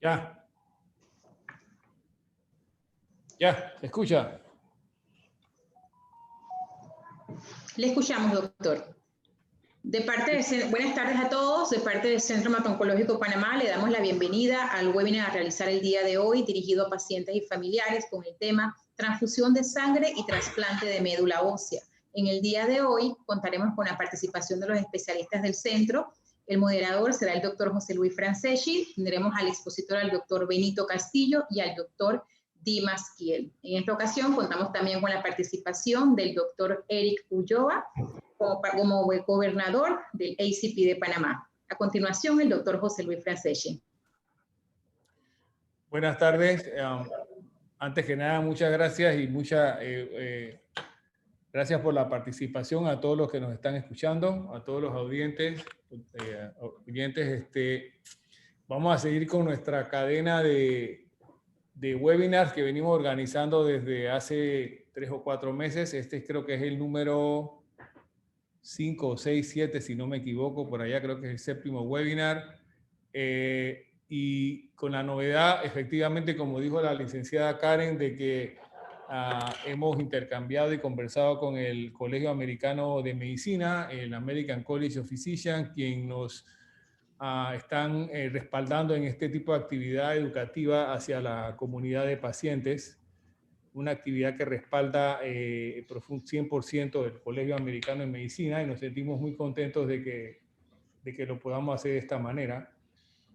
Ya. Ya, ¿se escucha? Le escuchamos, doctor. Buenas tardes a todos. De parte del Centro Hemato-Oncológico Panamá, le damos la bienvenida al webinar a realizar el día de hoy, dirigido a pacientes y familiares con el tema transfusión de sangre y trasplante de médula ósea. En el día de hoy contaremos con la participación de los especialistas del centro. El moderador será el doctor José Luis Franceschi. Tendremos al expositor, al doctor Benito Castillo, y al doctor Dimas Kiel. En esta ocasión contamos también con la participación del doctor Eric Ulloa como gobernador del ACP de Panamá. A continuación, el doctor José Luis Franceschi. Buenas tardes. Antes que nada, muchas gracias y gracias por la participación a todos los que nos están escuchando, a todos los oyentes. Vamos a seguir con nuestra cadena de webinars que venimos organizando desde hace 3 o 4 meses. Este creo que es el número 5, 6, 7, si no me equivoco, por allá creo que es el 7º webinar. Y con la novedad, efectivamente, como dijo la licenciada Karen, de que hemos intercambiado y conversado con el Colegio Americano de Medicina, el American College of Physicians, quien nos están respaldando en este tipo de actividad educativa hacia la comunidad de pacientes. Una actividad que respalda 100% del Colegio Americano de Medicina, y nos sentimos muy contentos de que lo podamos hacer de esta manera.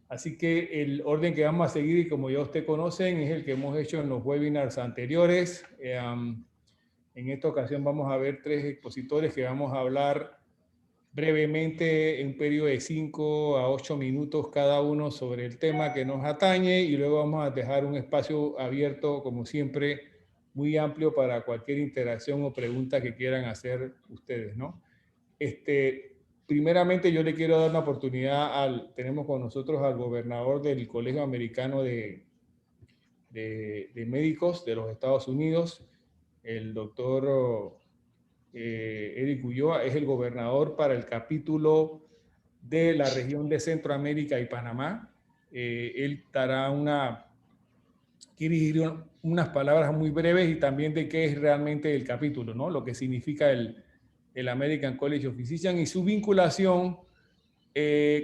Así que el orden que vamos a seguir, y como ya ustedes conocen, es el que hemos hecho en los webinars anteriores. En esta ocasión vamos a ver 3 expositores que vamos a hablar brevemente en un periodo de 5 a 8 minutos cada uno sobre el tema que nos atañe, y luego vamos a dejar un espacio abierto, como siempre, muy amplio para cualquier interacción o pregunta que quieran hacer ustedes, ¿no? Primeramente, yo le quiero dar una oportunidad tenemos con nosotros al gobernador del Colegio Americano de Médicos de los Estados Unidos, el doctor Eric Ulloa. Es el gobernador para el capítulo de la región de Centroamérica y Panamá. Él quiere dirigir unas palabras muy breves y también de qué es realmente el capítulo, ¿no? Lo que significa el American College of Physicians y su vinculación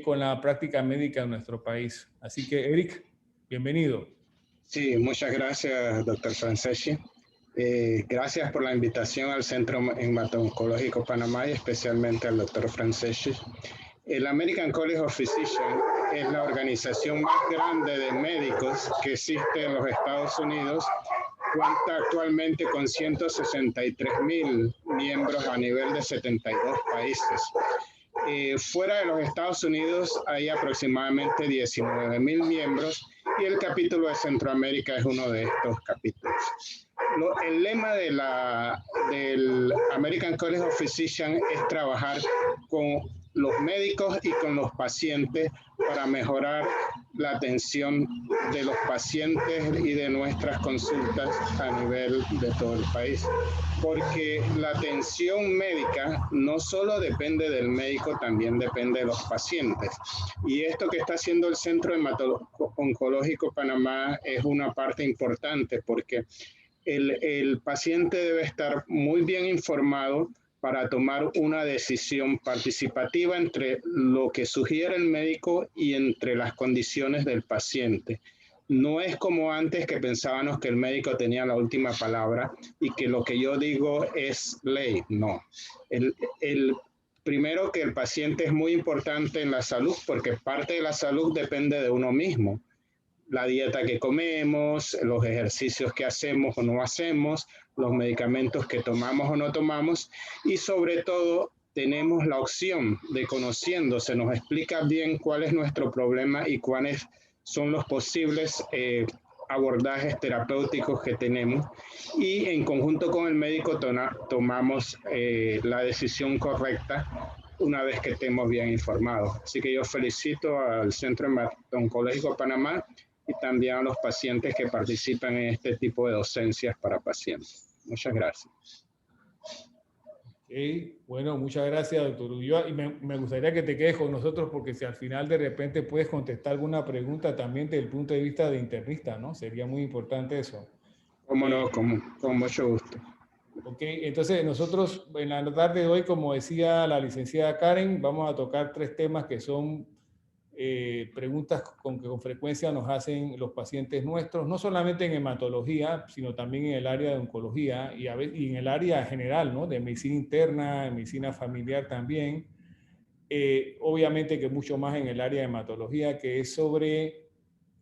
con la práctica médica en nuestro país. Así que, Eric, bienvenido. Sí, muchas gracias, doctor Franceschi. Gracias por la invitación al Centro Hemato-Oncológico Panamá y especialmente al doctor Franceschi. El American College of Physicians es la organización más grande de médicos que existe en los Estados Unidos. Cuenta actualmente con 163,000 miembros a nivel de 72 países. Fuera de los Estados Unidos hay aproximadamente 19,000 miembros, y el capítulo de Centroamérica es uno de estos capítulos. El lema del American College of Physicians es trabajar con los médicos y con los pacientes para mejorar la atención de los pacientes y de nuestras consultas a nivel de todo el país. Porque la atención médica no solo depende del médico, también depende de los pacientes. Y esto que está haciendo el Centro Hemato-Oncológico Panamá es una parte importante, porque el paciente debe estar muy bien informado para tomar una decisión participativa entre lo que sugiere el médico y entre las condiciones del paciente. No es como antes, que pensábamos que el médico tenía la última palabra y que lo que yo digo es ley. No. Primero, que el paciente es muy importante en la salud, porque parte de la salud depende de uno mismo. La dieta que comemos, los ejercicios que hacemos o no hacemos, los medicamentos que tomamos o no tomamos, y sobre todo tenemos la opción de, conociendo, se nos explica bien cuál es nuestro problema y cuáles son los posibles abordajes terapéuticos que tenemos, y en conjunto con el médico tomamos la decisión correcta una vez que estemos bien informados. Así que yo felicito al Centro Hemato-Oncológico Panamá y también a los pacientes que participan en este tipo de docencias para pacientes. Muchas gracias. Bueno, muchas gracias, doctor Ulloa. Y me gustaría que te quedes con nosotros porque si al final de repente puedes contestar alguna pregunta también desde el punto de vista de internista, ¿no? Sería muy importante eso. Cómo no, con mucho gusto. Ok, entonces nosotros en la tarde de hoy, como decía la licenciada Karen, vamos a tocar 3 temas que son preguntas que con frecuencia nos hacen los pacientes nuestros, no solamente en hematología, sino también en el área de oncología y en el área general, ¿no? De medicina interna, de medicina familiar también. Obviamente que mucho más en el área de hematología, que es sobre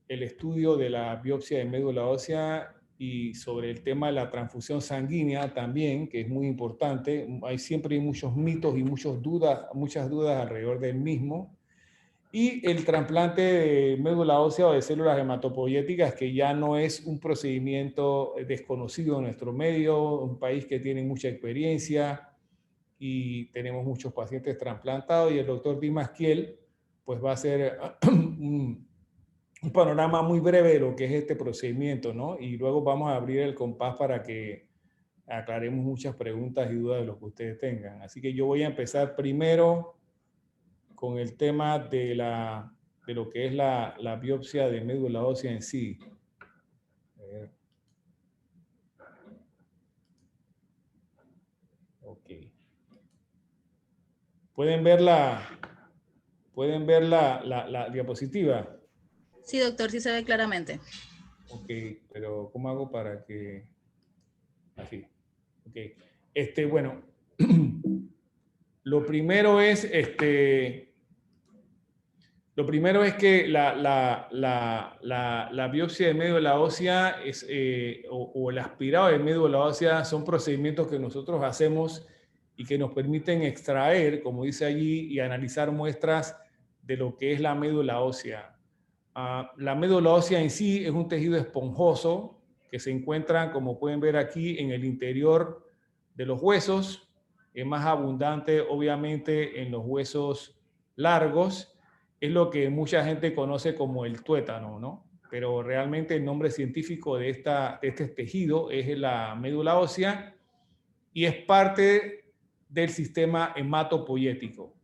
el estudio de la biopsia de médula ósea y sobre el tema de la transfusión sanguínea también, que es muy importante. Siempre hay muchos mitos y muchas dudas alrededor del mismo. Y el trasplante de médula ósea o de células hematopoyéticas, que ya no es un procedimiento desconocido en nuestro medio, un país que tiene mucha experiencia y tenemos muchos pacientes trasplantados, y el doctor Dimas Kiel pues va a hacer un panorama muy breve de lo que es este procedimiento, ¿no? Y luego vamos a abrir el compás para que aclaremos muchas preguntas y dudas de lo que ustedes tengan. Así que yo voy a empezar primero con el tema de lo que es la biopsia de médula ósea en sí. Ok. ¿Pueden ver la diapositiva? Sí, doctor, sí se ve claramente. Ok, pero ¿cómo hago para que...? Así. Ok. Bueno, lo primero es que la biopsia de médula ósea o el aspirado de médula ósea son procedimientos que nosotros hacemos y que nos permiten extraer, como dice allí, y analizar muestras de lo que es la médula ósea. La médula ósea en sí es un tejido esponjoso que se encuentra, como pueden ver aquí, en el interior de los huesos. Es más abundante, obviamente, en los huesos largos. Es lo que mucha gente conoce como el tuétano, ¿no? Pero realmente el nombre científico de este tejido es la médula ósea y es parte del sistema hematopoyético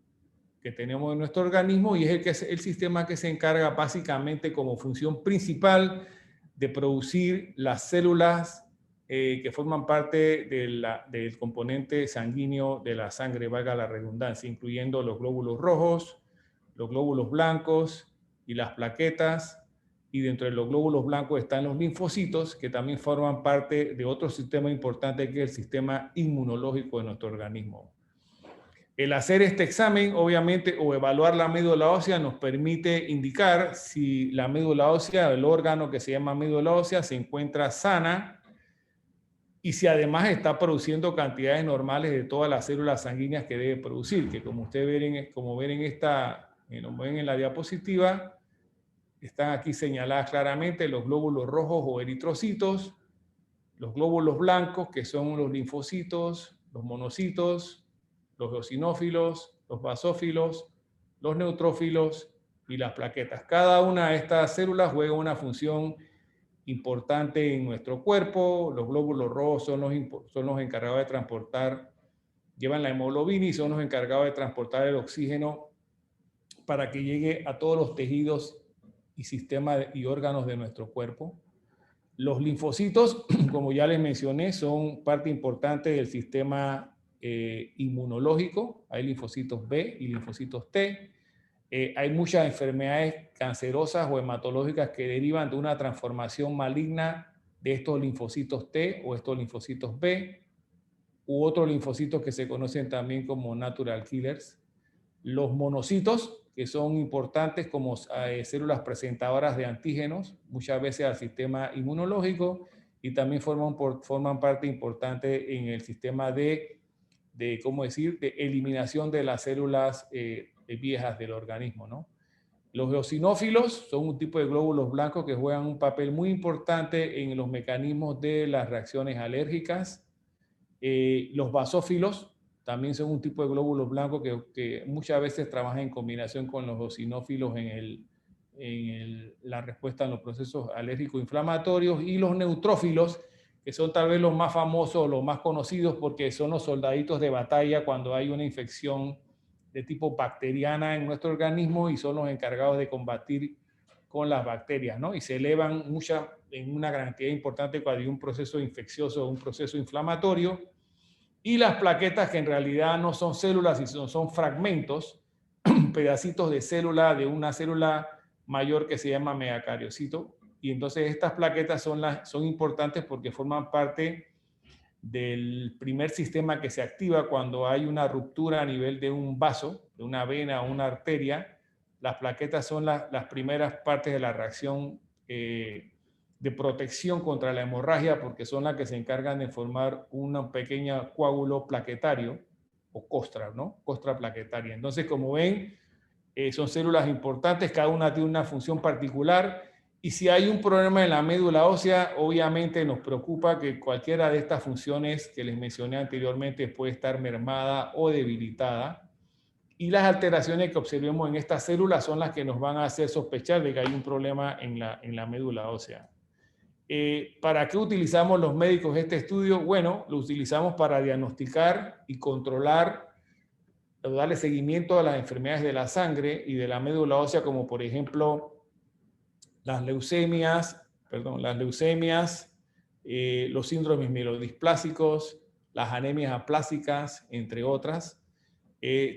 que tenemos en nuestro organismo, y es el sistema que se encarga básicamente como función principal de producir las células que forman parte del componente sanguíneo de la sangre, valga la redundancia, incluyendo los glóbulos rojos, los glóbulos blancos y las plaquetas. Y dentro de los glóbulos blancos están los linfocitos, que también forman parte de otro sistema importante que es el sistema inmunológico de nuestro organismo. El hacer este examen, obviamente, o evaluar la médula ósea nos permite indicar si la médula ósea, el órgano que se llama médula ósea, se encuentra sana y si además está produciendo cantidades normales de todas las células sanguíneas que debe producir, que como ustedes ven en la diapositiva, están aquí señaladas claramente los glóbulos rojos o eritrocitos, los glóbulos blancos, que son los linfocitos, los monocitos, los eosinófilos, los basófilos, los neutrófilos y las plaquetas. Cada una de estas células juega una función importante en nuestro cuerpo. Los glóbulos rojos son los encargados de transportar, llevan la hemoglobina y son los encargados de transportar el oxígeno para que llegue a todos los tejidos y sistemas y órganos de nuestro cuerpo. Los linfocitos, como ya les mencioné, son parte importante del sistema inmunológico. Hay linfocitos B y linfocitos T. Hay muchas enfermedades cancerosas o hematológicas que derivan de una transformación maligna de estos linfocitos T o estos linfocitos B, u otros linfocitos que se conocen también como natural killers. Los monocitos, que son importantes como células presentadoras de antígenos, muchas veces al sistema inmunológico, y también forman parte importante en el sistema de eliminación de las células viejas del organismo, ¿no? Los eosinófilos son un tipo de glóbulos blancos que juegan un papel muy importante en los mecanismos de las reacciones alérgicas. Los basófilos también son un tipo de glóbulos blancos que muchas veces trabajan en combinación con los eosinófilos en la respuesta a los procesos alérgicos inflamatorios. Y los neutrófilos, que son tal vez los más famosos, los más conocidos, porque son los soldaditos de batalla cuando hay una infección de tipo bacteriana en nuestro organismo y son los encargados de combatir con las bacterias, ¿no? Y se elevan en una cantidad importante cuando hay un proceso infeccioso o un proceso inflamatorio. Y las plaquetas, que en realidad no son células, sino son fragmentos, pedacitos de célula, de una célula mayor que se llama megacariocito. Y entonces estas plaquetas son importantes porque forman parte del primer sistema que se activa cuando hay una ruptura a nivel de un vaso, de una vena o una arteria. Las plaquetas son las primeras partes de la reacción de protección contra la hemorragia, porque son las que se encargan de formar un pequeño coágulo plaquetario o costra, ¿no? Costra plaquetaria. Entonces, como ven, son células importantes, cada una tiene una función particular. Y si hay un problema en la médula ósea, obviamente nos preocupa que cualquiera de estas funciones que les mencioné anteriormente puede estar mermada o debilitada. Y las alteraciones que observemos en estas células son las que nos van a hacer sospechar de que hay un problema en la médula ósea. ¿Para qué utilizamos los médicos este estudio? Bueno, lo utilizamos para diagnosticar y controlar, darle seguimiento a las enfermedades de la sangre y de la médula ósea, como por ejemplo las leucemias, los síndromes mielodisplásicos, las anemias aplásicas, entre otras.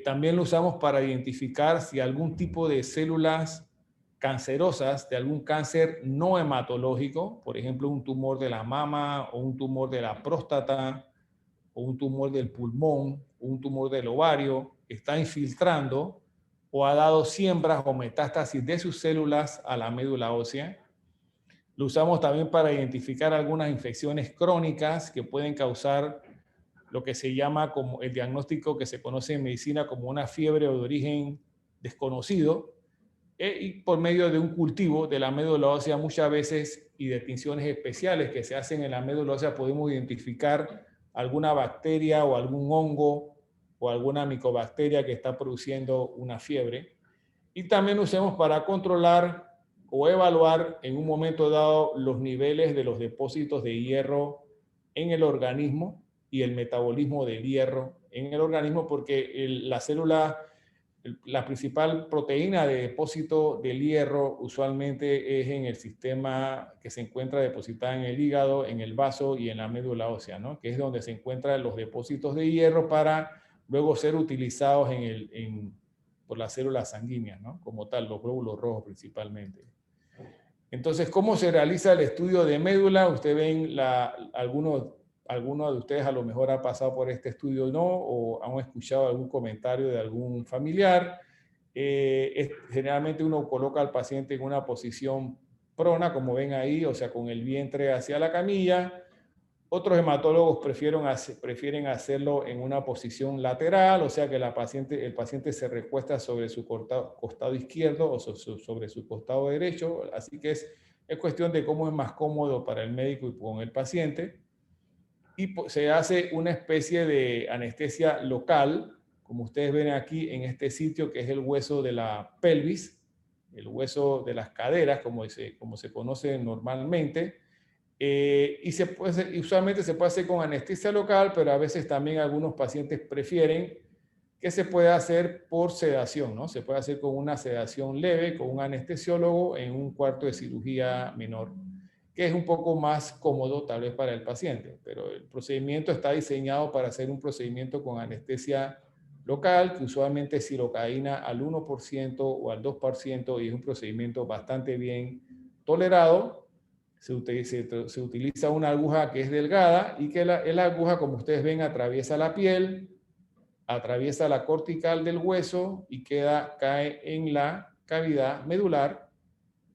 También lo usamos para identificar si algún tipo de células cancerosas, de algún cáncer no hematológico, por ejemplo, un tumor de la mama o un tumor de la próstata o un tumor del pulmón o un tumor del ovario, está infiltrando o ha dado siembras o metástasis de sus células a la médula ósea. Lo usamos también para identificar algunas infecciones crónicas que pueden causar lo que se llama como el diagnóstico que se conoce en medicina como una fiebre o de origen desconocido, y por medio de un cultivo de la médula ósea muchas veces y de tinciones especiales que se hacen en la médula ósea podemos identificar alguna bacteria o algún hongo o alguna micobacteria que está produciendo una fiebre. Y también lo usamos para controlar o evaluar en un momento dado los niveles de los depósitos de hierro en el organismo y el metabolismo del hierro en el organismo, porque la célula, la principal proteína de depósito del hierro usualmente es en el sistema que se encuentra depositada en el hígado, en el vaso y en la médula ósea, ¿no? Que es donde se encuentran los depósitos de hierro para luego ser utilizados por las células sanguíneas, ¿no? Como tal, los glóbulos rojos principalmente. Entonces, ¿cómo se realiza el estudio de médula? Ustedes ven, algunos de ustedes a lo mejor ha pasado por este estudio, ¿no? O han escuchado algún comentario de algún familiar. Generalmente uno coloca al paciente en una posición prona, como ven ahí, o sea, con el vientre hacia la camilla. Otros hematólogos prefieren hacerlo en una posición lateral, o sea que el paciente se recuesta sobre su costado izquierdo o sobre su costado derecho, así que es cuestión de cómo es más cómodo para el médico y con el paciente. Y se hace una especie de anestesia local, como ustedes ven aquí en este sitio, que es el hueso de la pelvis, el hueso de las caderas, como se conoce normalmente. Y usualmente se puede hacer con anestesia local, pero a veces también algunos pacientes prefieren que se pueda hacer por sedación, ¿no? Se puede hacer con una sedación leve, con un anestesiólogo en un cuarto de cirugía menor, que es un poco más cómodo tal vez para el paciente, pero el procedimiento está diseñado para hacer un procedimiento con anestesia local, que usualmente es silocaína al 1% o al 2%, y es un procedimiento bastante bien tolerado. Se utiliza una aguja que es delgada y que la aguja, como ustedes ven, atraviesa la piel, atraviesa la cortical del hueso y cae en la cavidad medular,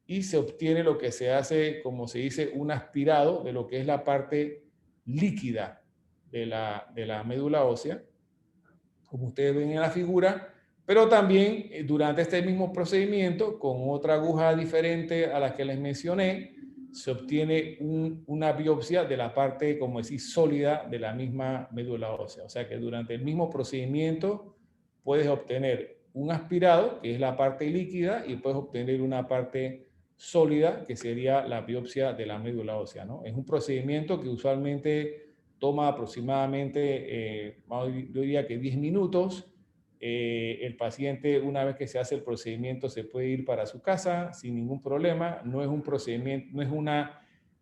y se obtiene lo que se hace, como se dice, un aspirado de lo que es la parte líquida de la médula ósea, como ustedes ven en la figura, pero también durante este mismo procedimiento, con otra aguja diferente a la que les mencioné, se obtiene una biopsia de la parte, como decir, sólida de la misma médula ósea. O sea que durante el mismo procedimiento puedes obtener un aspirado, que es la parte líquida, y puedes obtener una parte sólida, que sería la biopsia de la médula ósea, ¿no? Es un procedimiento que usualmente toma aproximadamente, yo diría que 10 minutos. El paciente, una vez que se hace el procedimiento, se puede ir para su casa sin ningún problema. No es un procedimiento,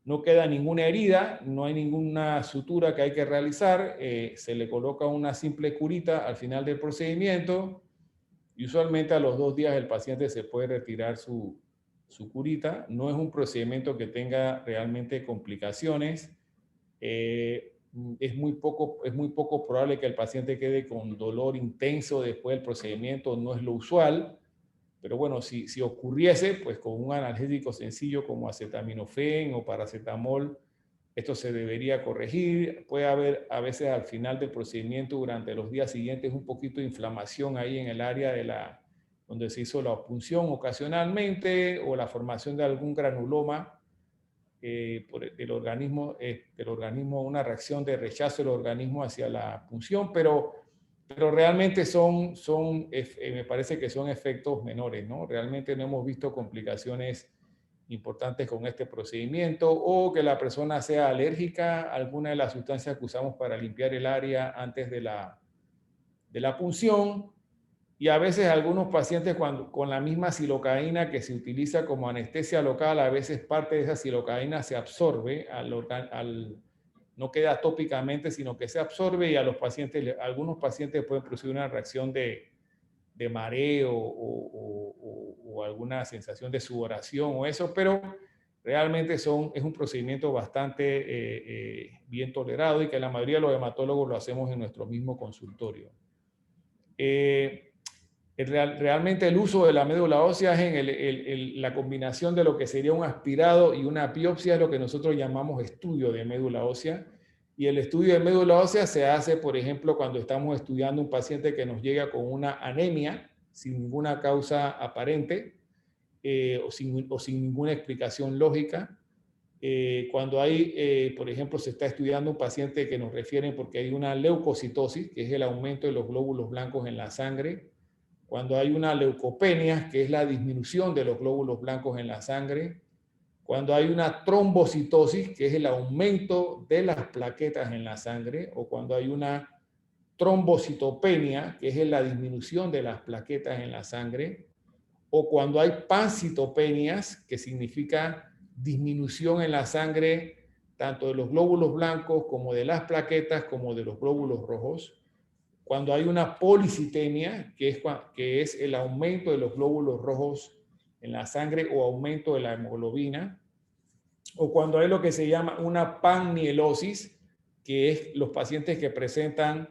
no queda ninguna herida, no hay ninguna sutura que hay que realizar. Se le coloca una simple curita al final del procedimiento y usualmente a los 2 días el paciente se puede retirar su curita. No es un procedimiento que tenga realmente complicaciones. Es muy poco probable que el paciente quede con dolor intenso después del procedimiento, no es lo usual, pero bueno, si ocurriese, pues con un analgésico sencillo como acetaminofén o paracetamol, esto se debería corregir. Puede haber a veces al final del procedimiento, durante los días siguientes, un poquito de inflamación ahí en el área donde se hizo la punción ocasionalmente, o la formación de algún granuloma del organismo, una reacción de rechazo del organismo hacia la punción, pero realmente me parece que son efectos menores, ¿no? Realmente no hemos visto complicaciones importantes con este procedimiento, o que la persona sea alérgica a alguna de las sustancias que usamos para limpiar el área antes de la punción. Y a veces algunos pacientes con la misma silocaína que se utiliza como anestesia local, a veces parte de esa silocaína se absorbe, no queda tópicamente, sino que se absorbe, y algunos pacientes pueden producir una reacción de mareo o alguna sensación de sudoración o eso, pero realmente es un procedimiento bastante bien tolerado, y que la mayoría de los hematólogos lo hacemos en nuestro mismo consultorio. Realmente el uso de la médula ósea es en la combinación de lo que sería un aspirado y una biopsia, es lo que nosotros llamamos estudio de médula ósea. Y el estudio de médula ósea se hace, por ejemplo, cuando estamos estudiando un paciente que nos llega con una anemia sin ninguna causa aparente, o sin ninguna explicación lógica. Cuando hay, por ejemplo, se está estudiando un paciente que nos refieren porque hay una leucocitosis, que es el aumento de los glóbulos blancos en la sangre. Cuando hay una leucopenia, que es la disminución de los glóbulos blancos en la sangre. Cuando hay una trombocitosis, que es el aumento de las plaquetas en la sangre. O cuando hay una trombocitopenia, que es la disminución de las plaquetas en la sangre. O cuando hay pancitopenias, que significa disminución en la sangre tanto de los glóbulos blancos como de las plaquetas como de los glóbulos rojos. Cuando hay una policitemia, que es el aumento de los glóbulos rojos en la sangre o aumento de la hemoglobina. O cuando hay lo que se llama una pannielosis, que es los pacientes que presentan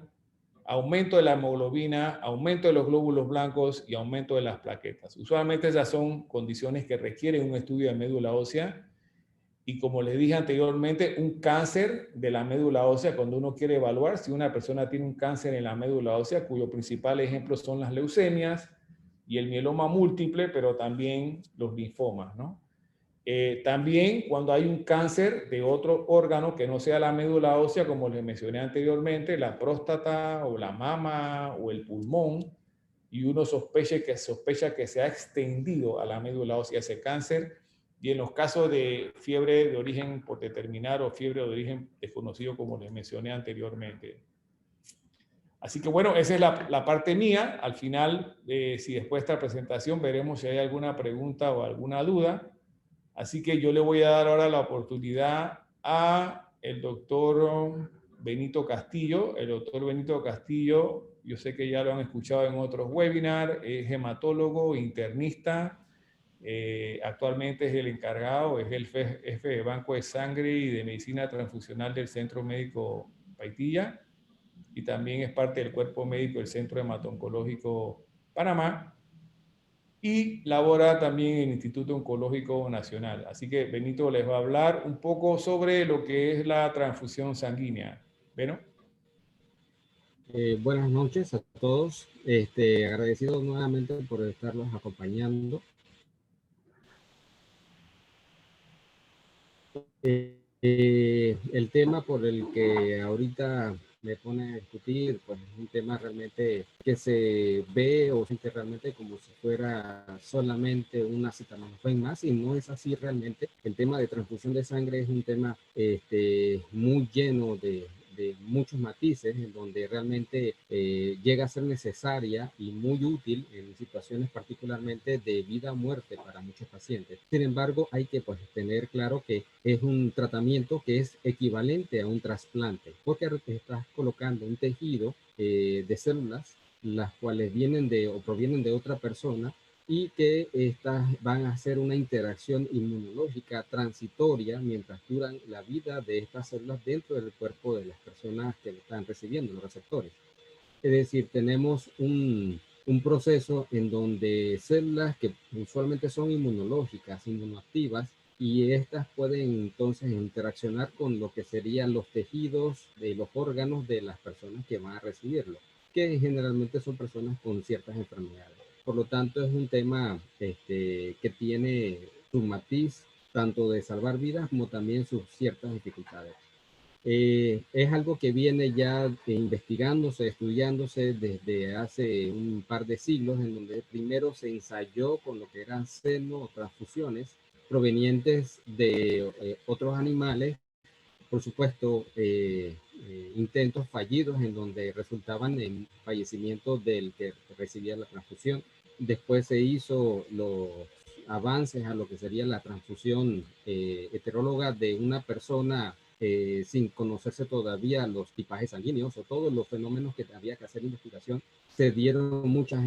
aumento de la hemoglobina, aumento de los glóbulos blancos y aumento de las plaquetas. Usualmente esas son condiciones que requieren un estudio de médula ósea. Y como les dije anteriormente, un cáncer de la médula ósea, cuando uno quiere evaluar si una persona tiene un cáncer en la médula ósea, cuyo principal ejemplo son las leucemias y el mieloma múltiple, pero también los linfomas, ¿no? También cuando hay un cáncer de otro órgano que no sea la médula ósea, como les mencioné anteriormente, la próstata o la mama o el pulmón, y uno sospecha que se ha extendido a la médula ósea ese cáncer. Y en los casos de fiebre de origen por determinar o fiebre de origen desconocido, como les mencioné anteriormente. Así que bueno, esa es la parte mía. Al final, si después de esta presentación, veremos si hay alguna pregunta o alguna duda. Así que yo le voy a dar ahora la oportunidad a el doctor Benito Castillo. El doctor Benito Castillo, yo sé que ya lo han escuchado en otros webinars, es hematólogo, internista. Actualmente es el encargado, es el jefe de Banco de Sangre y de Medicina Transfusional del Centro Médico Paitilla, y también es parte del cuerpo médico del Centro Hemato-Oncológico Panamá, y labora también en el Instituto Oncológico Nacional. Así que Benito les va a hablar un poco sobre lo que es la transfusión sanguínea. ¿Beno? Buenas noches a todos. Agradecido nuevamente por estarlos acompañando. El tema por el que ahorita me pone a discutir, pues es un tema realmente que se ve o siente realmente como si fuera solamente una acetaminofén más, y no es así realmente. El tema de transfusión de sangre es un tema muy lleno de muchos matices, en donde realmente llega a ser necesaria y muy útil en situaciones particularmente de vida o muerte para muchos pacientes. Sin embargo, hay que pues, tener claro que es un tratamiento que es equivalente a un trasplante, porque estás colocando un tejido de células, las cuales vienen de o provienen de otra persona, y que estas van a hacer una interacción inmunológica transitoria mientras duran la vida de estas células dentro del cuerpo de las personas que lo están recibiendo, los receptores. Es decir, tenemos un proceso en donde células que usualmente son inmunológicas, inmunoactivas, y estas pueden entonces interaccionar con lo que serían los tejidos de los órganos de las personas que van a recibirlo, que generalmente son personas con ciertas enfermedades. Por lo tanto, es un tema que tiene su matiz tanto de salvar vidas como también sus ciertas dificultades. Es algo que viene ya investigándose, estudiándose desde hace un par de siglos, en donde primero se ensayó con lo que eran transfusiones provenientes de otros animales, por supuesto, intentos fallidos en donde resultaban en fallecimiento del que recibía la transfusión. Después se hizo los avances a lo que sería la transfusión heteróloga de una persona sin conocerse todavía los tipajes sanguíneos o todos los fenómenos que había que hacer investigación. Se dieron muchos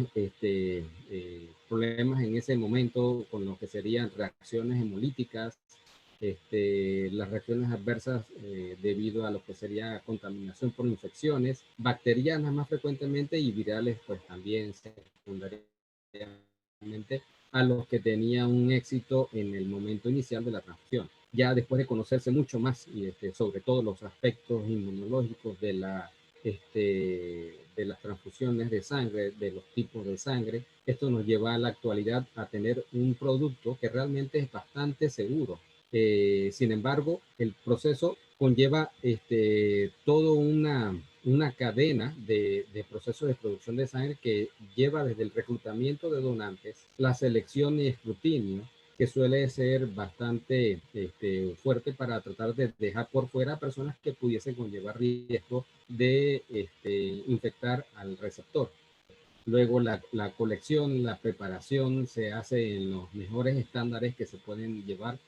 problemas en ese momento con lo que serían reacciones hemolíticas, las reacciones adversas debido a lo que sería contaminación por infecciones, bacterianas más frecuentemente y virales pues también secundariamente, a los que tenían un éxito en el momento inicial de la transfusión. Ya después de conocerse mucho más y sobre todo los aspectos inmunológicos de las transfusiones de sangre, de los tipos de sangre, esto nos lleva a la actualidad a tener un producto que realmente es bastante seguro. Sin embargo, el proceso conlleva toda una cadena de procesos de producción de sangre que lleva desde el reclutamiento de donantes, la selección y escrutinio, que suele ser bastante fuerte para tratar de dejar por fuera personas que pudiesen conllevar riesgo de infectar al receptor. Luego la colección, la preparación se hace en los mejores estándares que se pueden llevar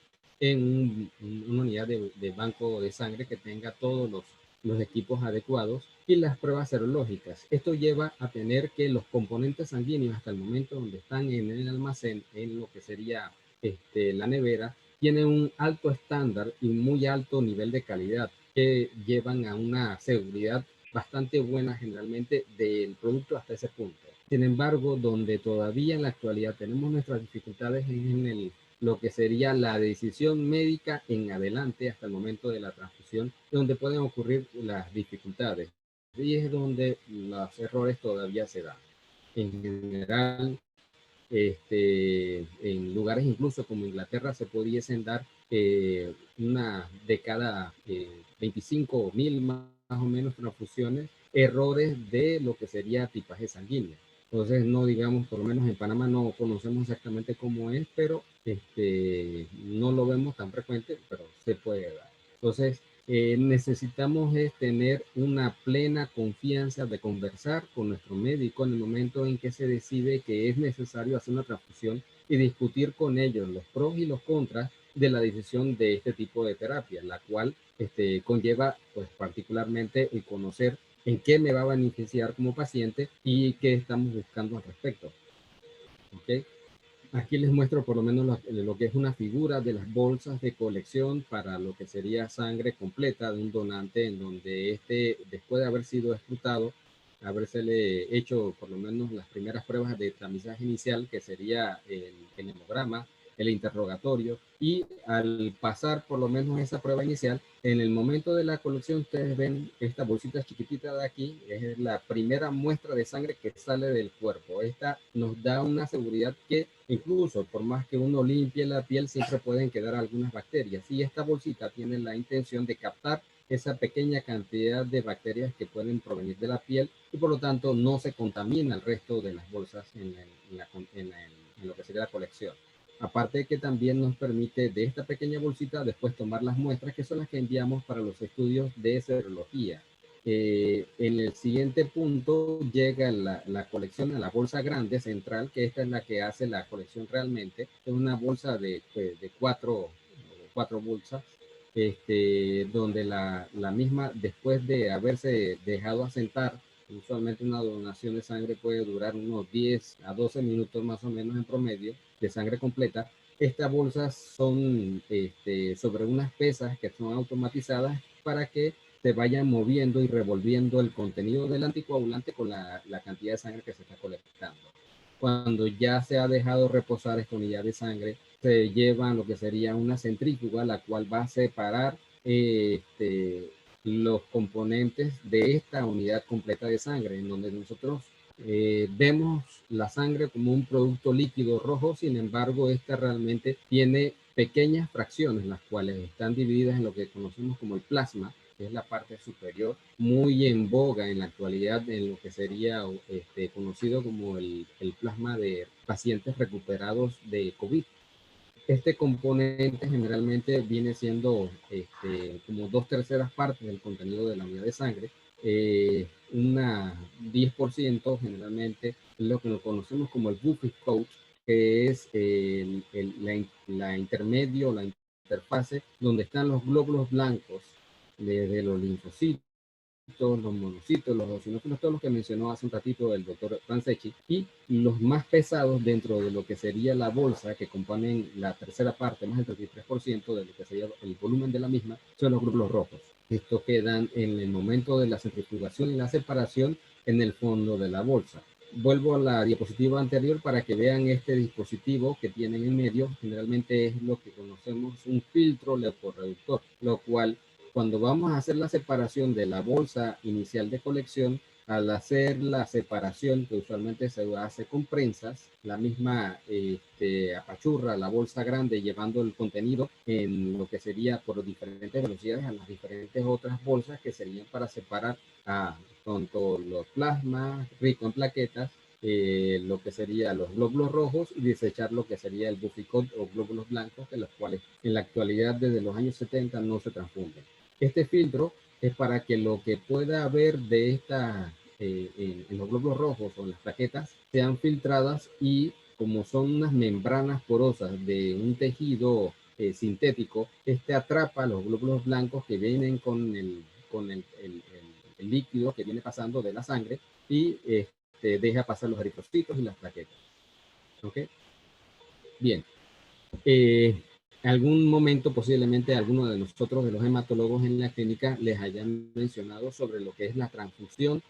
en una unidad de banco de sangre que tenga todos los equipos adecuados, y las pruebas serológicas. Esto lleva a tener que los componentes sanguíneos hasta el momento donde están en el almacén, en lo que sería la nevera, tienen un alto estándar y muy alto nivel de calidad que llevan a una seguridad bastante buena generalmente del producto hasta ese punto. Sin embargo, donde todavía en la actualidad tenemos nuestras dificultades en lo que sería la decisión médica en adelante hasta el momento de la transfusión, donde pueden ocurrir las dificultades. Y es donde los errores todavía se dan. En general, en lugares incluso como Inglaterra se pudiesen dar una de cada 25.000 más o menos transfusiones, errores de lo que sería tipaje sanguíneo. Entonces, no digamos, por lo menos en Panamá no conocemos exactamente cómo es, pero no lo vemos tan frecuente, pero se puede dar. Entonces, necesitamos tener una plena confianza de conversar con nuestro médico en el momento en que se decide que es necesario hacer una transfusión y discutir con ellos los pros y los contras de la decisión de este tipo de terapia, la cual conlleva pues particularmente el conocer en qué me va a beneficiar como paciente y qué estamos buscando al respecto. ¿Okay? Aquí les muestro por lo menos lo que es una figura de las bolsas de colección para lo que sería sangre completa de un donante, en donde después de haber sido escrutado, habérsele hecho por lo menos las primeras pruebas de tamizaje inicial, que sería el hemograma, el interrogatorio, y al pasar por lo menos esa prueba inicial, en el momento de la colección ustedes ven esta bolsita chiquitita de aquí, es la primera muestra de sangre que sale del cuerpo. Esta nos da una seguridad que incluso por más que uno limpie la piel, siempre pueden quedar algunas bacterias, y esta bolsita tiene la intención de captar esa pequeña cantidad de bacterias que pueden provenir de la piel y por lo tanto no se contamina el resto de las bolsas en lo que sería la colección. Aparte de que también nos permite de esta pequeña bolsita después tomar las muestras que son las que enviamos para los estudios de serología. En el siguiente punto llega la colección a la bolsa grande central, que esta es la que hace la colección realmente. Es una bolsa de cuatro bolsas, donde la misma, después de haberse dejado asentar, usualmente una donación de sangre puede durar unos 10 a 12 minutos más o menos en promedio de sangre completa. Estas bolsas son sobre unas pesas que son automatizadas para que se vayan moviendo y revolviendo el contenido del anticoagulante con la cantidad de sangre que se está colectando. Cuando ya se ha dejado reposar esta unidad de sangre, se lleva lo que sería una centrífuga, la cual va a separar los componentes de esta unidad completa de sangre, en donde nosotros vemos la sangre como un producto líquido rojo. Sin embargo, esta realmente tiene pequeñas fracciones, las cuales están divididas en lo que conocemos como el plasma, que es la parte superior, muy en boga en la actualidad en lo que sería conocido como el plasma de pacientes recuperados de COVID. Este componente generalmente viene siendo como 2/3 partes del contenido de la unidad de sangre. Una 10% generalmente es lo que conocemos como el buffer coat, que es la intermedio, la interfase, donde están los glóbulos blancos de los linfocitos, los monocitos, los eosinófilos, todos los que mencionó hace un ratito el doctor Franceschi, y los más pesados dentro de lo que sería la bolsa, que componen la tercera parte, más del 33% de lo que sería el volumen de la misma, son los glóbulos rojos. Estos quedan en el momento de la centrifugación y la separación en el fondo de la bolsa. Vuelvo a la diapositiva anterior para que vean este dispositivo que tienen en medio. Generalmente es lo que conocemos un filtro leucorreductor, lo cual cuando vamos a hacer la separación de la bolsa inicial de colección, al hacer la separación, que usualmente se hace con prensas, la misma apachurra la bolsa grande llevando el contenido en lo que sería por diferentes velocidades a las diferentes otras bolsas que serían para separar a tanto los plasmas ricos en plaquetas, lo que sería los glóbulos rojos, y desechar lo que sería el buficot o glóbulos blancos, de los cuales en la actualidad desde los años 70 no se transfunden. Este filtro es para que lo que pueda haber de en los glóbulos rojos o en las plaquetas sean filtradas, y como son unas membranas porosas de un tejido sintético, atrapa los glóbulos blancos que vienen con el líquido que viene pasando de la sangre, y deja pasar los eritrocitos y las plaquetas. ¿Ok? Bien. Algún momento posiblemente alguno de nosotros, de los hematólogos en la clínica, les hayan mencionado sobre lo que es la transfusión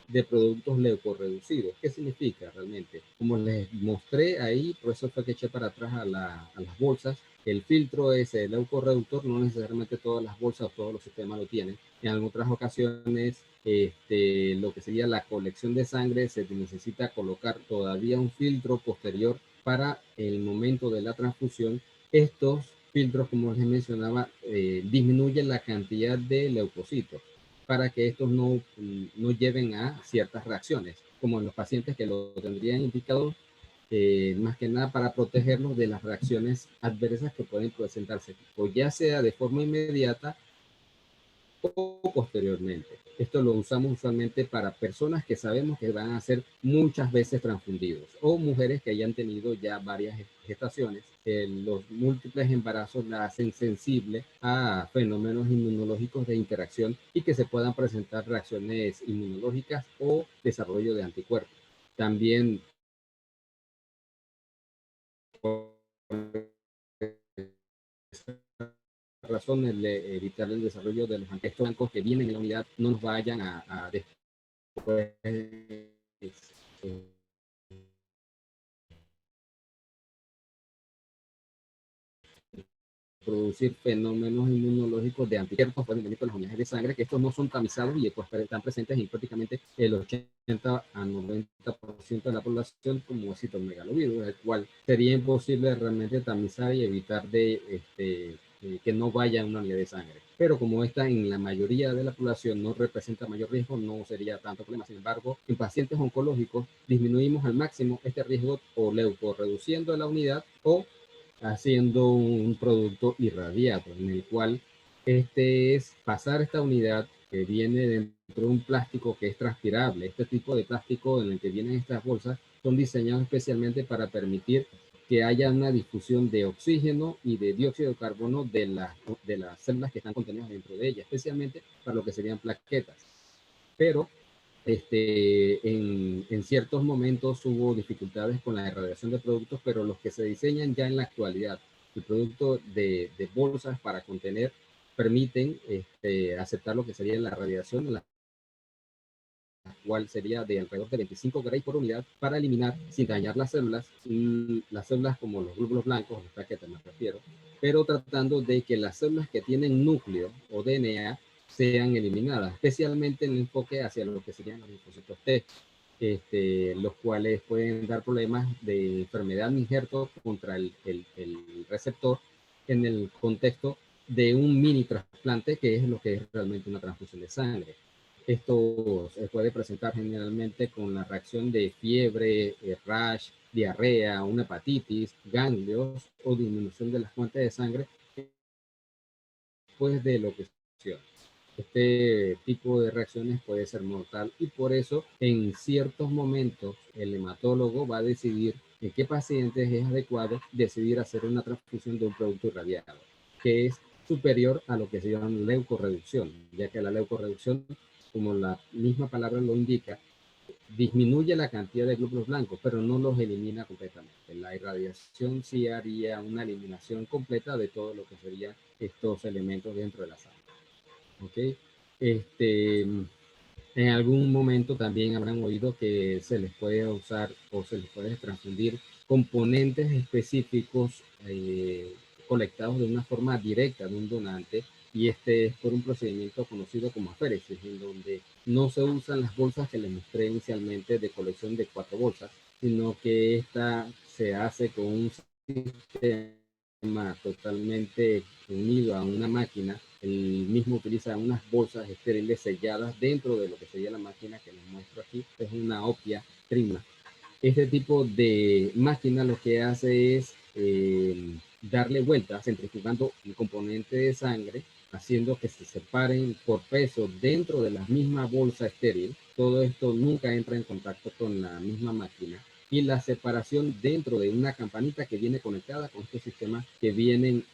de productos leucorreducidos. ¿Qué significa realmente? Como les mostré ahí, por eso fue que eché para atrás a las bolsas, el filtro es el leucorreductor. No necesariamente todas las bolsas o todos los sistemas lo tienen. En otras ocasiones, lo que sería la colección de sangre, se necesita colocar todavía un filtro posterior para el momento de la transfusión. Estos filtros, como les mencionaba, disminuyen la cantidad de leucocitos para que estos no lleven a ciertas reacciones, como en los pacientes que lo tendrían indicado, más que nada para protegerlos de las reacciones adversas que pueden presentarse, o ya sea de forma inmediata o posteriormente. Esto lo usamos usualmente para personas que sabemos que van a ser muchas veces transfundidos, o mujeres que hayan tenido ya varias gestaciones. Los múltiples embarazos la hacen sensible a fenómenos inmunológicos de interacción y que se puedan presentar reacciones inmunológicas o desarrollo de anticuerpos. También razones de evitar el desarrollo de los anticuerpos blancos que vienen en la unidad no nos vayan a después producir fenómenos inmunológicos de anticuerpos, pueden venir por las unidades de sangre, que estos no son tamizados y pues están presentes en prácticamente el 80 a 90% de la población como citomegalovirus, el cual sería imposible realmente tamizar y evitar de que no vaya a una unidad de sangre. Pero como esta en la mayoría de la población no representa mayor riesgo, no sería tanto problema. Sin embargo, en pacientes oncológicos disminuimos al máximo este riesgo o leucorreduciendo la unidad o haciendo un producto irradiado, en el cual este es pasar esta unidad que viene dentro de un plástico que es transpirable. Este tipo de plástico en el que vienen estas bolsas son diseñados especialmente para permitir que haya una difusión de oxígeno y de dióxido de carbono de las células que están contenidas dentro de ella, especialmente para lo que serían plaquetas. Pero en ciertos momentos hubo dificultades con la irradiación de productos, pero los que se diseñan ya en la actualidad, el producto de bolsas para contener, permiten aceptar lo que sería la radiación, la cual sería de alrededor de 25 grays por unidad para eliminar sin dañar las células como los glóbulos blancos, las plaquetas me refiero, pero tratando de que las células que tienen núcleo o DNA sean eliminadas, especialmente en el enfoque hacia lo que serían los linfocitos T, los cuales pueden dar problemas de enfermedad de injerto contra el receptor en el contexto de un mini trasplante, que es lo que es realmente una transfusión de sangre. Esto se puede presentar generalmente con la reacción de fiebre, rash, diarrea, una hepatitis, ganglios o disminución de las fuentes de sangre después de lo que sucedió. Este tipo de reacciones puede ser mortal y por eso en ciertos momentos el hematólogo va a decidir en qué pacientes es adecuado decidir hacer una transfusión de un producto irradiado, que es superior a lo que se llama leucorreducción, ya que la leucorreducción, como la misma palabra lo indica, disminuye la cantidad de glóbulos blancos, pero no los elimina completamente. La irradiación sí haría una eliminación completa de todo lo que serían estos elementos dentro de la sangre. ¿Ok? En algún momento también habrán oído que se les puede usar o se les puede transfundir componentes específicos colectados de una forma directa de un donante, y este es por un procedimiento conocido como aféresis, en donde no se usan las bolsas que les mostré inicialmente de colección de 4 bolsas, sino que esta se hace con un sistema totalmente unido a una máquina. El mismo utiliza unas bolsas estériles selladas dentro de lo que sería la máquina que les muestro aquí. Es una Oppia Trima. Este tipo de máquina lo que hace es darle vueltas, centrifugando el componente de sangre, haciendo que se separen por peso dentro de la misma bolsa estéril. Todo esto nunca entra en contacto con la misma máquina. Y la separación dentro de una campanita que viene conectada con estos sistemas que vienen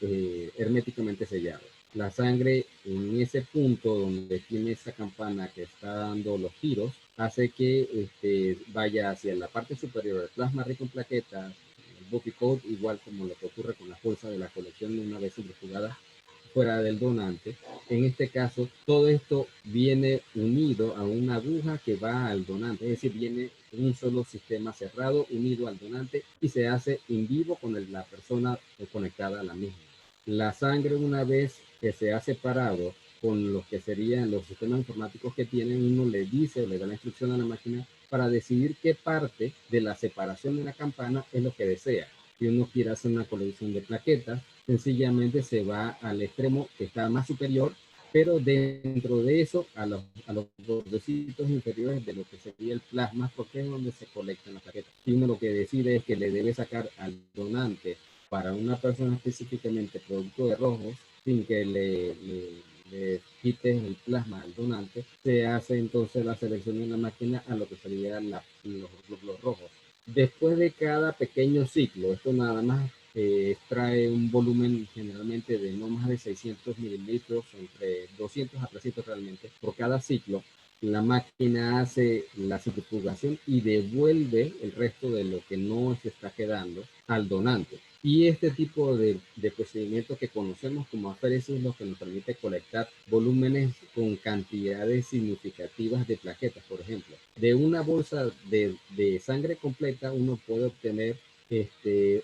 herméticamente sellados. La sangre en ese punto donde tiene esa campana que está dando los giros hace que vaya hacia la parte superior del plasma rico en plaquetas, el buffy coat, igual como lo que ocurre con las bolsas de la colección una vez centrifugada fuera del donante. En este caso, todo esto viene unido a una aguja que va al donante, es decir, viene en un solo sistema cerrado unido al donante y se hace en vivo con la persona conectada a la misma. La sangre, una vez que se ha separado con los que serían los sistemas informáticos que tienen, uno le dice o le da la instrucción a la máquina para decidir qué parte de la separación de la campana es lo que desea. Si uno quiere hacer una colección de plaquetas, sencillamente se va al extremo que está más superior, pero dentro de eso a los bordecitos inferiores de lo que sería el plasma, porque es donde se colectan las plaquetas. Si uno lo que decide es que le debe sacar al donante para una persona específicamente producto de rojos, sin que le quites el plasma al donante, se hace entonces la selección en la máquina a lo que serían los glóbulos rojos. Después de cada pequeño ciclo, esto nada más extrae un volumen generalmente de no más de 600 mililitros, entre 200 a 300 realmente, por cada ciclo. La máquina hace la centrifugación y devuelve el resto de lo que no se está quedando al donante. Y este tipo de procedimiento que conocemos como aféresis es lo que nos permite colectar volúmenes con cantidades significativas de plaquetas. Por ejemplo, de una bolsa de sangre completa uno puede obtener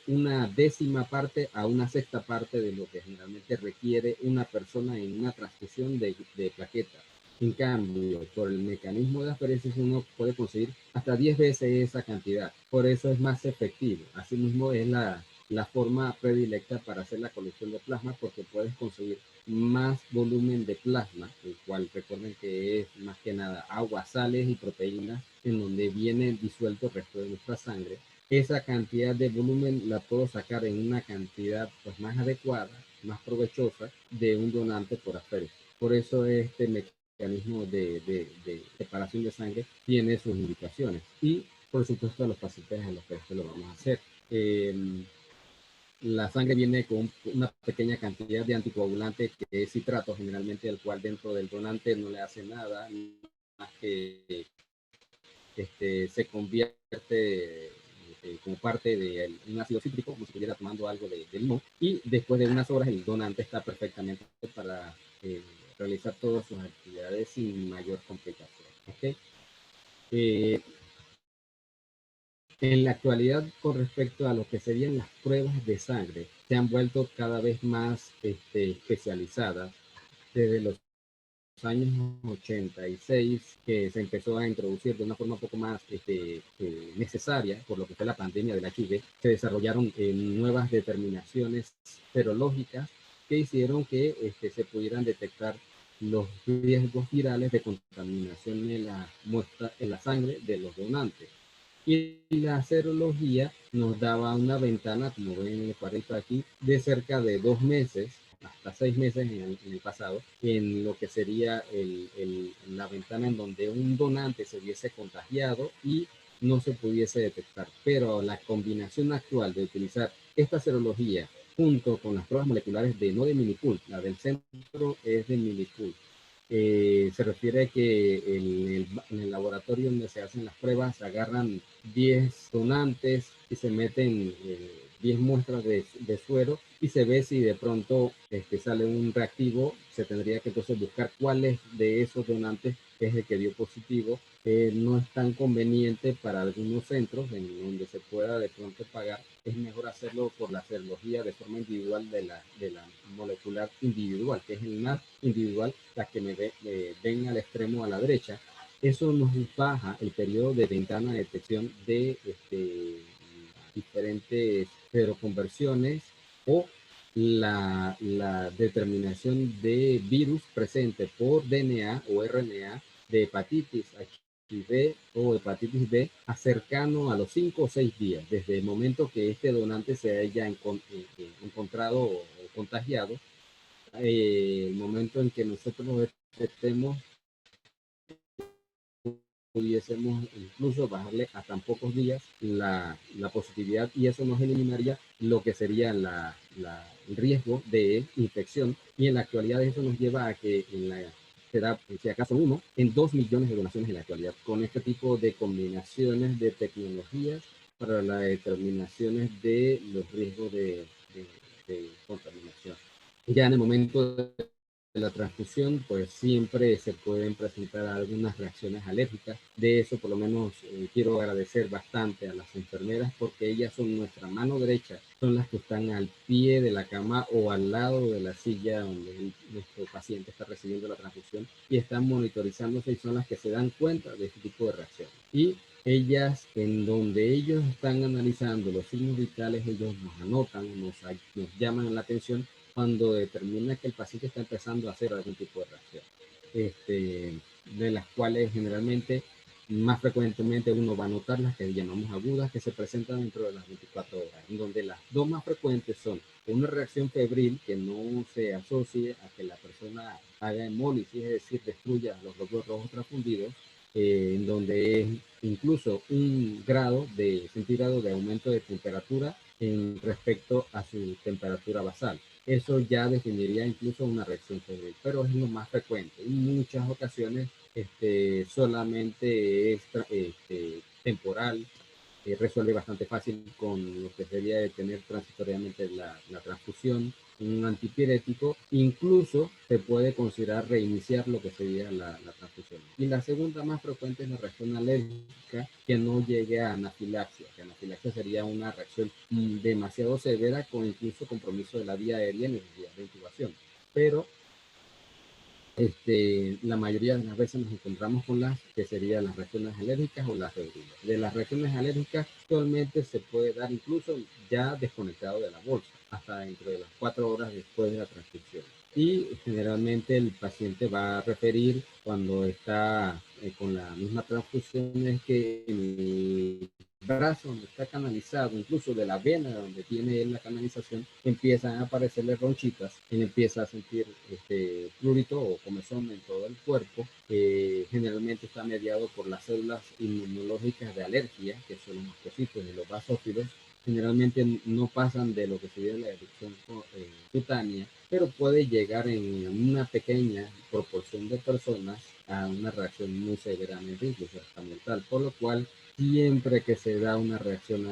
una décima parte a una sexta parte de lo que generalmente requiere una persona en una transfusión de plaquetas. En cambio, por el mecanismo de aféresis uno puede conseguir hasta 10 veces esa cantidad. Por eso es más efectivo. Asimismo es la la forma predilecta para hacer la colección de plasma, porque puedes conseguir más volumen de plasma, el cual recuerden que es más que nada agua, sales y proteínas, en donde viene disuelto el resto de nuestra sangre. Esa cantidad de volumen la puedo sacar en una cantidad pues más adecuada, más provechosa de un donante por hacer. Por eso este mecanismo de separación de sangre tiene sus indicaciones. Y por supuesto a los pacientes a los que esto lo vamos a hacer. La sangre viene con una pequeña cantidad de anticoagulante que es citrato, generalmente, el cual dentro del donante no le hace nada, más que se convierte como parte de un ácido cítrico, como si estuviera tomando algo de limón, y después de unas horas el donante está perfectamente para realizar todas sus actividades sin mayor complicación. ¿Okay? En la actualidad, con respecto a lo que serían las pruebas de sangre, se han vuelto cada vez más especializadas. Desde los años 86, que se empezó a introducir de una forma un poco más necesaria, por lo que fue la pandemia del HIV, se desarrollaron nuevas determinaciones serológicas que hicieron que se pudieran detectar los riesgos virales de contaminación en la muestra, en la sangre de los donantes. Y la serología nos daba una ventana, como ven en el cuadrito aquí, de cerca de 2 meses, hasta 6 meses en el pasado, en lo que sería la ventana en donde un donante se hubiese contagiado y no se pudiese detectar. Pero la combinación actual de utilizar esta serología junto con las pruebas moleculares no de Minipool, la del centro es de Minipool. Se refiere a que en el laboratorio donde se hacen las pruebas se agarran 10 donantes y se meten 10 muestras de suero y se ve si de pronto sale un reactivo. Se tendría que entonces buscar cuáles de esos donantes es el que dio positivo. No es tan conveniente para algunos centros en donde se pueda de pronto pagar. Es mejor hacerlo por la serología de forma individual de la molecular individual, que es el NAT individual, la que ven al extremo a la derecha. Eso nos baja el periodo de ventana de detección de diferentes seroconversiones o la determinación de virus presente por DNA o RNA de hepatitis HIV o hepatitis B a cercano a los 5 o 6 días, desde el momento que este donante se haya encontrado o contagiado, el momento en que nosotros lo detectemos, pudiésemos incluso bajarle a tan pocos días la positividad, y eso nos eliminaría lo que sería el riesgo de infección. Y en la actualidad eso nos lleva a que será, si acaso, 1 en 2 millones de donaciones en la actualidad, con este tipo de combinaciones de tecnologías para las determinaciones de los riesgos de contaminación. Ya en el momento de la transfusión, pues siempre se pueden presentar algunas reacciones alérgicas. De eso, por lo menos, quiero agradecer bastante a las enfermeras, porque ellas son nuestra mano derecha, son las que están al pie de la cama o al lado de la silla donde nuestro paciente está recibiendo la transfusión, y están monitorizándose, y son las que se dan cuenta de este tipo de reacciones. Y ellas, en donde ellos están analizando los signos vitales, ellos nos anotan, nos llaman la atención cuando determina que el paciente está empezando a hacer algún tipo de reacción, de las cuales generalmente, más frecuentemente, uno va a notar las que llamamos agudas, que se presentan dentro de las 24 horas, en donde las dos más frecuentes son una reacción febril que no se asocie a que la persona haga hemólisis, es decir, destruya los glóbulos rojos transfundidos, en donde es incluso 1 grado centígrado de aumento de temperatura en respecto a su temperatura basal. Eso ya definiría incluso una reacción febril, pero es lo más frecuente. En muchas ocasiones solamente es temporal, resuelve bastante fácil con lo que sería detener transitoriamente la transfusión, un antipirético. Incluso se puede considerar reiniciar lo que sería la transfusión. Y la segunda más frecuente es la reacción alérgica que no llegue a anafilaxia, que anafilaxia sería una reacción demasiado severa, con incluso compromiso de la vía aérea y necesidad de intubación. Pero La mayoría de las veces nos encontramos con las que serían las reacciones alérgicas o las reumáticas. De las reacciones alérgicas actualmente se puede dar incluso ya desconectado de la bolsa, hasta dentro de las 4 horas después de la transfusión. Y generalmente el paciente va a referir cuando está con la misma transfusión, es que en el brazo donde está canalizado, incluso de la vena donde tiene la canalización, empiezan a aparecerle ronchitas, y empieza a sentir prurito o comezón en todo el cuerpo. Generalmente está mediado por las células inmunológicas de alergia, que son los mastocitos y los basófilos. Generalmente no pasan de lo que sería la erupción cutánea, pero puede llegar en una pequeña proporción de personas a una reacción muy severamente, incluso hasta mortal, por lo cual siempre que se da una reacción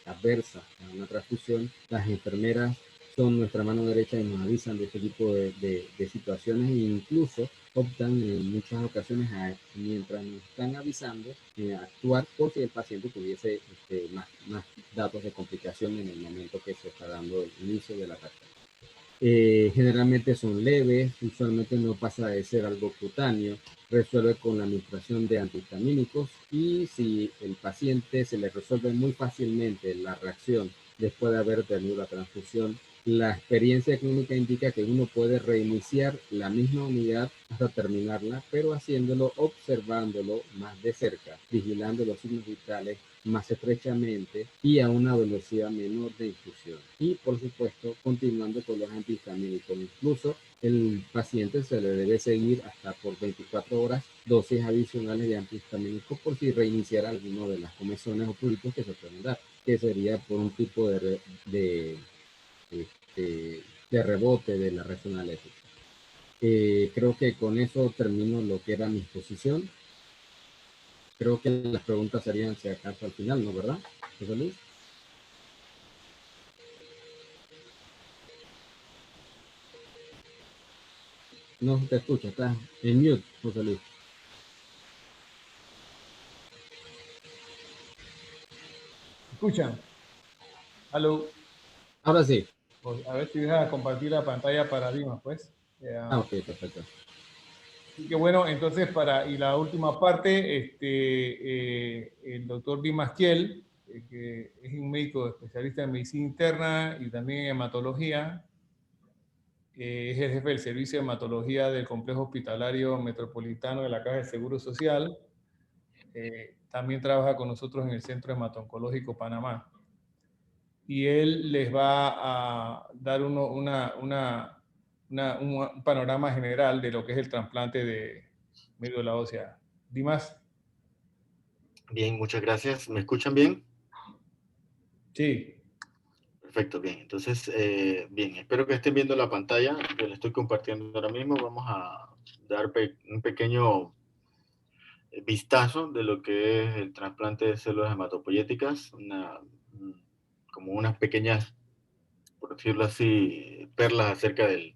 adversa a una transfusión, las enfermeras son nuestra mano derecha y nos avisan de este tipo de situaciones, e incluso optan en muchas ocasiones mientras nos están avisando, a actuar por si el paciente tuviese más datos de complicación en el momento que se está dando el inicio de la reacción. Generalmente son leves, usualmente no pasa de ser algo cutáneo, resuelve con la administración de antihistamínicos, y si el paciente se le resuelve muy fácilmente la reacción después de haber tenido la transfusión, la experiencia clínica indica que uno puede reiniciar la misma unidad hasta terminarla, pero haciéndolo observándolo más de cerca, vigilando los signos vitales más estrechamente y a una velocidad menor de infusión. Y por supuesto, continuando con los antihistamínicos. Incluso el paciente se le debe seguir hasta por 24 horas dosis adicionales de antihistamínicos por si reiniciara alguno de las comezones o pruritos que se pueden dar, que sería por un tipo de rebote de la reacción alérgica. Creo que con eso termino lo que era mi exposición. Creo que las preguntas serían si acaso al final, ¿no? ¿Verdad, José Luis? No te escucha, estás en mute, José Luis. ¿Escuchan? ¿Aló? Ahora sí. A ver si deja compartir la pantalla para Dimas, pues. Ok, perfecto. Así que bueno, entonces y la última parte, el doctor Dimas Kiel, que es un médico especialista en medicina interna y también en hematología, es el jefe del servicio de hematología del Complejo Hospitalario Metropolitano de la Caja de Seguro Social. También trabaja con nosotros en el Centro Hemato-Oncológico Panamá. Y él les va a dar un panorama general de lo que es el trasplante de médula ósea. Dimas. Bien, muchas gracias. ¿Me escuchan bien? Sí. Perfecto, bien. Entonces, bien, espero que estén viendo la pantalla que le estoy compartiendo ahora mismo. Vamos a dar un pequeño vistazo de lo que es el trasplante de células hematopoyéticas, como unas pequeñas, por decirlo así, perlas acerca de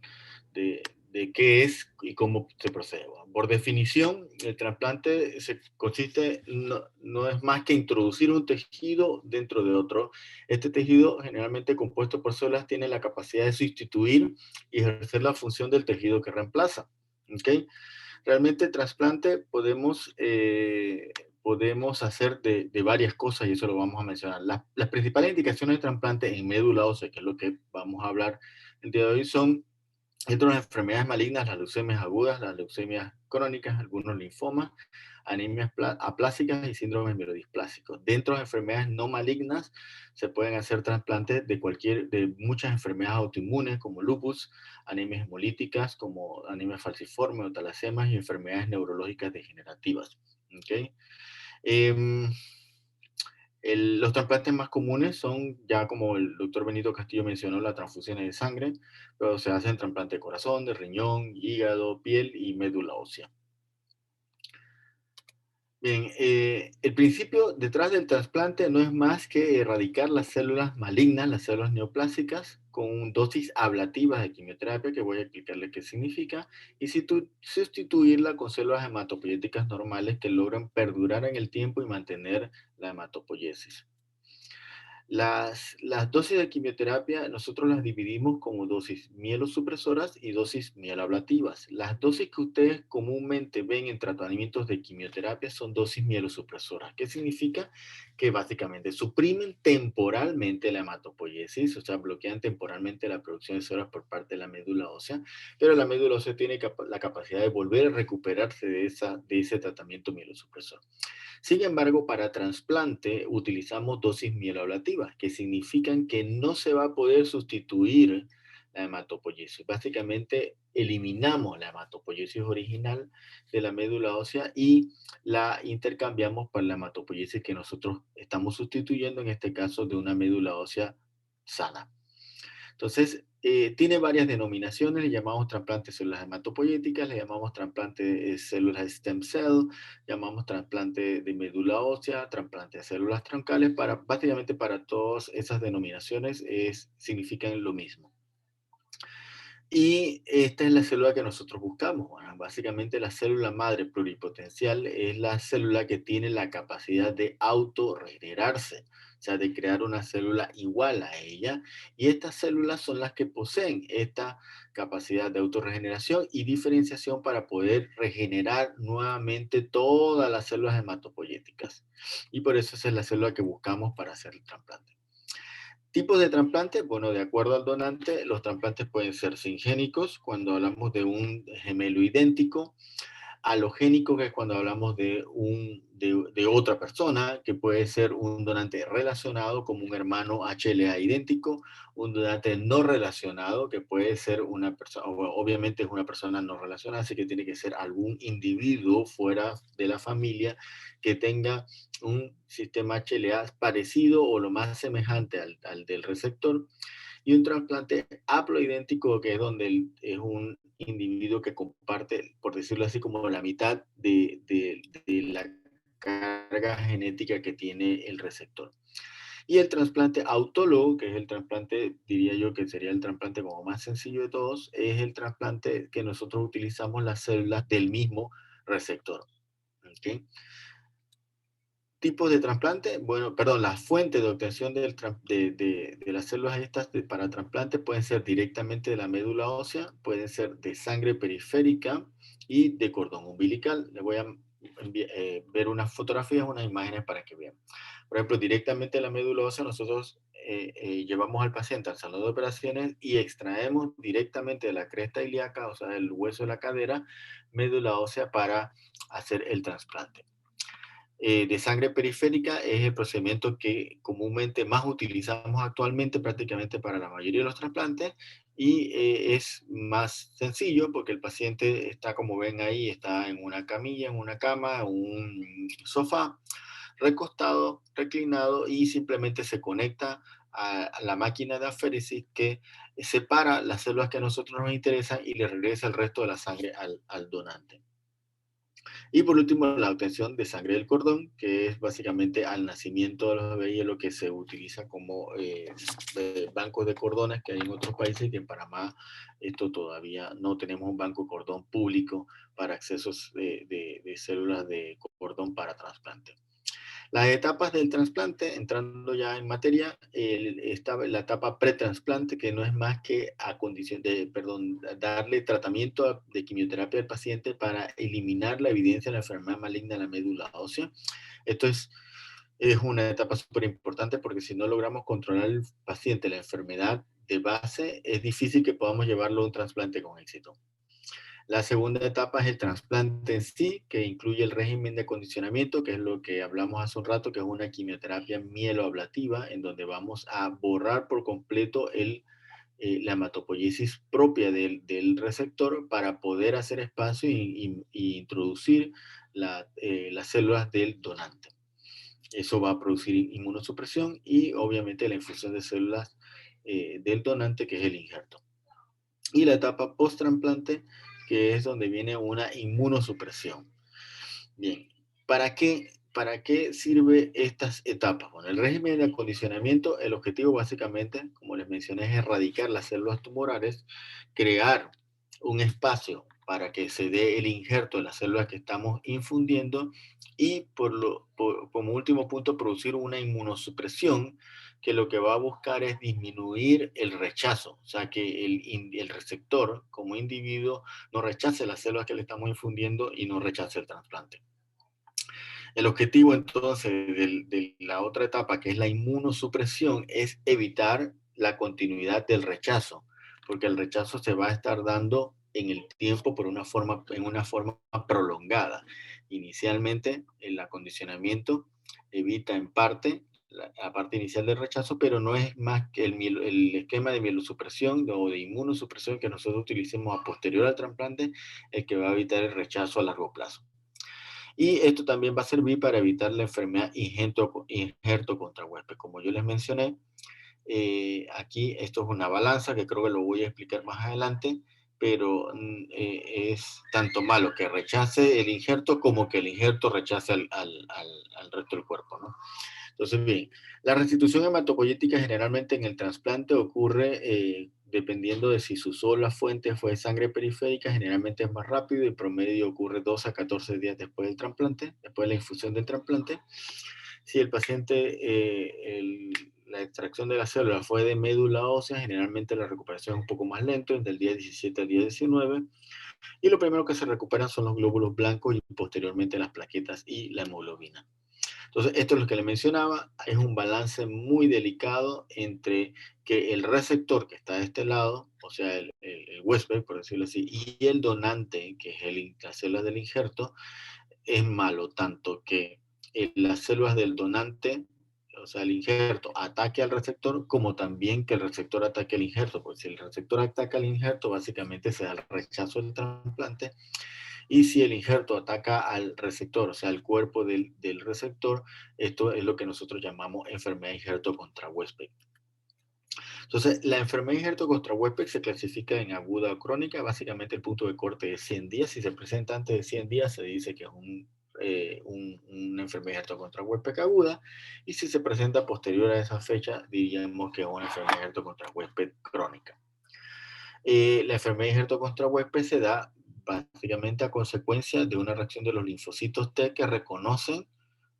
qué es y cómo se procede. Bueno, por definición, el trasplante consiste, no es más que introducir un tejido dentro de otro. Este tejido, generalmente compuesto por células, tiene la capacidad de sustituir y ejercer la función del tejido que reemplaza. ¿Okay? Realmente el trasplante podemos hacer de varias cosas, y eso lo vamos a mencionar. Las principales indicaciones de trasplante en médula ósea, que es lo que vamos a hablar el día de hoy, son dentro de las enfermedades malignas, las leucemias agudas, las leucemias crónicas, algunos linfomas, anemias aplásicas y síndromes mielodisplásicos. Dentro de las enfermedades no malignas se pueden hacer trasplantes de muchas enfermedades autoinmunes como lupus, anemias hemolíticas como anemias falciforme o talasemas y enfermedades neurológicas degenerativas. ¿Okay? Los trasplantes más comunes son, ya como el doctor Benito Castillo mencionó, las transfusiones de sangre, pero se hacen trasplantes de corazón, de riñón, hígado, piel y médula ósea. Bien, el principio detrás del trasplante no es más que erradicar las células malignas, las células neoplásicas, con dosis ablativas de quimioterapia, que voy a explicarle qué significa, y sustituirla con células hematopoyéticas normales que logran perdurar en el tiempo y mantener la hematopoiesis. Las dosis de quimioterapia nosotros las dividimos como dosis mielosupresoras y dosis mieloablativas. Las dosis que ustedes comúnmente ven en tratamientos de quimioterapia son dosis mielosupresoras. ¿Qué significa? Que básicamente suprimen temporalmente la hematopoiesis, o sea, bloquean temporalmente la producción de células por parte de la médula ósea, pero la médula ósea tiene la capacidad de volver a recuperarse de ese tratamiento mielosupresor. Sin embargo, para trasplante utilizamos dosis mieloablativas, que significan que no se va a poder sustituir la hematopoiesis. Básicamente eliminamos la hematopoiesis original de la médula ósea y la intercambiamos por la hematopoiesis que nosotros estamos sustituyendo, en este caso de una médula ósea sana. Entonces, tiene varias denominaciones, le llamamos trasplante de células hematopoyéticas, le llamamos trasplante de células stem cell, llamamos trasplante de médula ósea, trasplante de células troncales, básicamente para todas esas denominaciones significan lo mismo. Y esta es la célula que nosotros buscamos. Bueno, básicamente la célula madre pluripotencial es la célula que tiene la capacidad de autorregenerarse, o sea, de crear una célula igual a ella. Y estas células son las que poseen esta capacidad de autorregeneración y diferenciación para poder regenerar nuevamente todas las células hematopoyéticas. Y por eso esa es la célula que buscamos para hacer el trasplante. Tipos de trasplantes, bueno, de acuerdo al donante, los trasplantes pueden ser singénicos, cuando hablamos de un gemelo idéntico, alogénico, que es cuando hablamos de otra persona, que puede ser un donante relacionado como un hermano HLA idéntico, un donante no relacionado, que puede ser una persona, obviamente es una persona no relacionada, así que tiene que ser algún individuo fuera de la familia que tenga un sistema HLA parecido o lo más semejante al del receptor, y un trasplante haploidéntico, que es donde es un individuo que comparte, por decirlo así, como la mitad de la carga genética que tiene el receptor. Y el trasplante autólogo, que es el trasplante, diría yo que sería el trasplante como más sencillo de todos, es el trasplante que nosotros utilizamos las células del mismo receptor. ¿Okay? Tipos de trasplante, bueno, perdón, las fuentes de obtención de las células estas para trasplante pueden ser directamente de la médula ósea, pueden ser de sangre periférica y de cordón umbilical. Les voy a ver unas fotografías, unas imágenes para que vean. Por ejemplo, directamente de la médula ósea nosotros llevamos al paciente al salón de operaciones y extraemos directamente de la cresta ilíaca, o sea, del hueso de la cadera, médula ósea para hacer el trasplante. De sangre periférica es el procedimiento que comúnmente más utilizamos actualmente prácticamente para la mayoría de los trasplantes y es más sencillo porque el paciente está, como ven ahí, está en una camilla, en una cama, en un sofá, recostado, reclinado, y simplemente se conecta a la máquina de aféresis que separa las células que a nosotros nos interesan y le regresa el resto de la sangre al donante. Y por último, la obtención de sangre del cordón, que es básicamente al nacimiento de los bebés, lo que se utiliza como bancos de cordones que hay en otros países, que en Panamá esto todavía no tenemos un banco de cordón público para accesos de células de cordón para trasplante. Las etapas del trasplante, entrando ya en materia, la etapa pretrasplante, que no es más que darle tratamiento de quimioterapia al paciente para eliminar la evidencia de la enfermedad maligna de la médula ósea. Esto es una etapa súper importante porque si no logramos controlar al paciente la enfermedad de base, es difícil que podamos llevarlo a un trasplante con éxito. La segunda etapa es el trasplante en sí, que incluye el régimen de acondicionamiento, que es lo que hablamos hace un rato, que es una quimioterapia mieloablativa, en donde vamos a borrar por completo la hematopoiesis propia del receptor para poder hacer espacio y introducir las células del donante. Eso va a producir inmunosupresión y obviamente la infusión de células del donante, que es el injerto. Y la etapa post-trasplante, que es donde viene una inmunosupresión. Bien, ¿para qué sirve estas etapas? Bueno, el régimen de acondicionamiento, el objetivo básicamente, como les mencioné, es erradicar las células tumorales, crear un espacio para que se dé el injerto de las células que estamos infundiendo y como último punto producir una inmunosupresión que lo que va a buscar es disminuir el rechazo, o sea que el receptor como individuo no rechace las células que le estamos infundiendo y no rechace el trasplante. El objetivo entonces de la otra etapa, que es la inmunosupresión, es evitar la continuidad del rechazo, porque el rechazo se va a estar dando en el tiempo en una forma prolongada. Inicialmente, el acondicionamiento evita en parte la parte inicial del rechazo, pero no es más que el esquema de mielosupresión o de inmunosupresión que nosotros utilicemos a posterior al trasplante, el que va a evitar el rechazo a largo plazo. Y esto también va a servir para evitar la enfermedad injerto contra huésped. Como yo les mencioné, aquí esto es una balanza que creo que lo voy a explicar más adelante, pero es tanto malo que rechace el injerto como que el injerto rechace al resto del cuerpo, ¿no? Entonces, bien, la restitución hematopoyética generalmente en el trasplante ocurre dependiendo de si su sola fuente fue sangre periférica, generalmente es más rápido y en promedio ocurre 2 a 14 días después del trasplante, después de la infusión del trasplante. Si el paciente, la extracción de la célula fue de médula ósea, generalmente la recuperación es un poco más lento, entre el día 17 al día 19, y lo primero que se recuperan son los glóbulos blancos y posteriormente las plaquetas y la hemoglobina. Entonces, esto es lo que le mencionaba, es un balance muy delicado entre que el receptor que está de este lado, o sea, el huésped, por decirlo así, y el donante, que es las células del injerto, es malo, tanto que las células del donante, o sea, el injerto, ataque al receptor, como también que el receptor ataque al injerto, porque si el receptor ataca al injerto, básicamente se da el rechazo del trasplante. Y si el injerto ataca al receptor, o sea, al cuerpo del receptor, esto es lo que nosotros llamamos enfermedad de injerto contra huésped. Entonces, la enfermedad de injerto contra huésped se clasifica en aguda o crónica. Básicamente el punto de corte es 100 días. Si se presenta antes de 100 días, se dice que es una enfermedad de injerto contra huésped aguda. Y si se presenta posterior a esa fecha, diríamos que es una enfermedad de injerto contra huésped crónica. La enfermedad de injerto contra huésped se da básicamente a consecuencia de una reacción de los linfocitos T que reconocen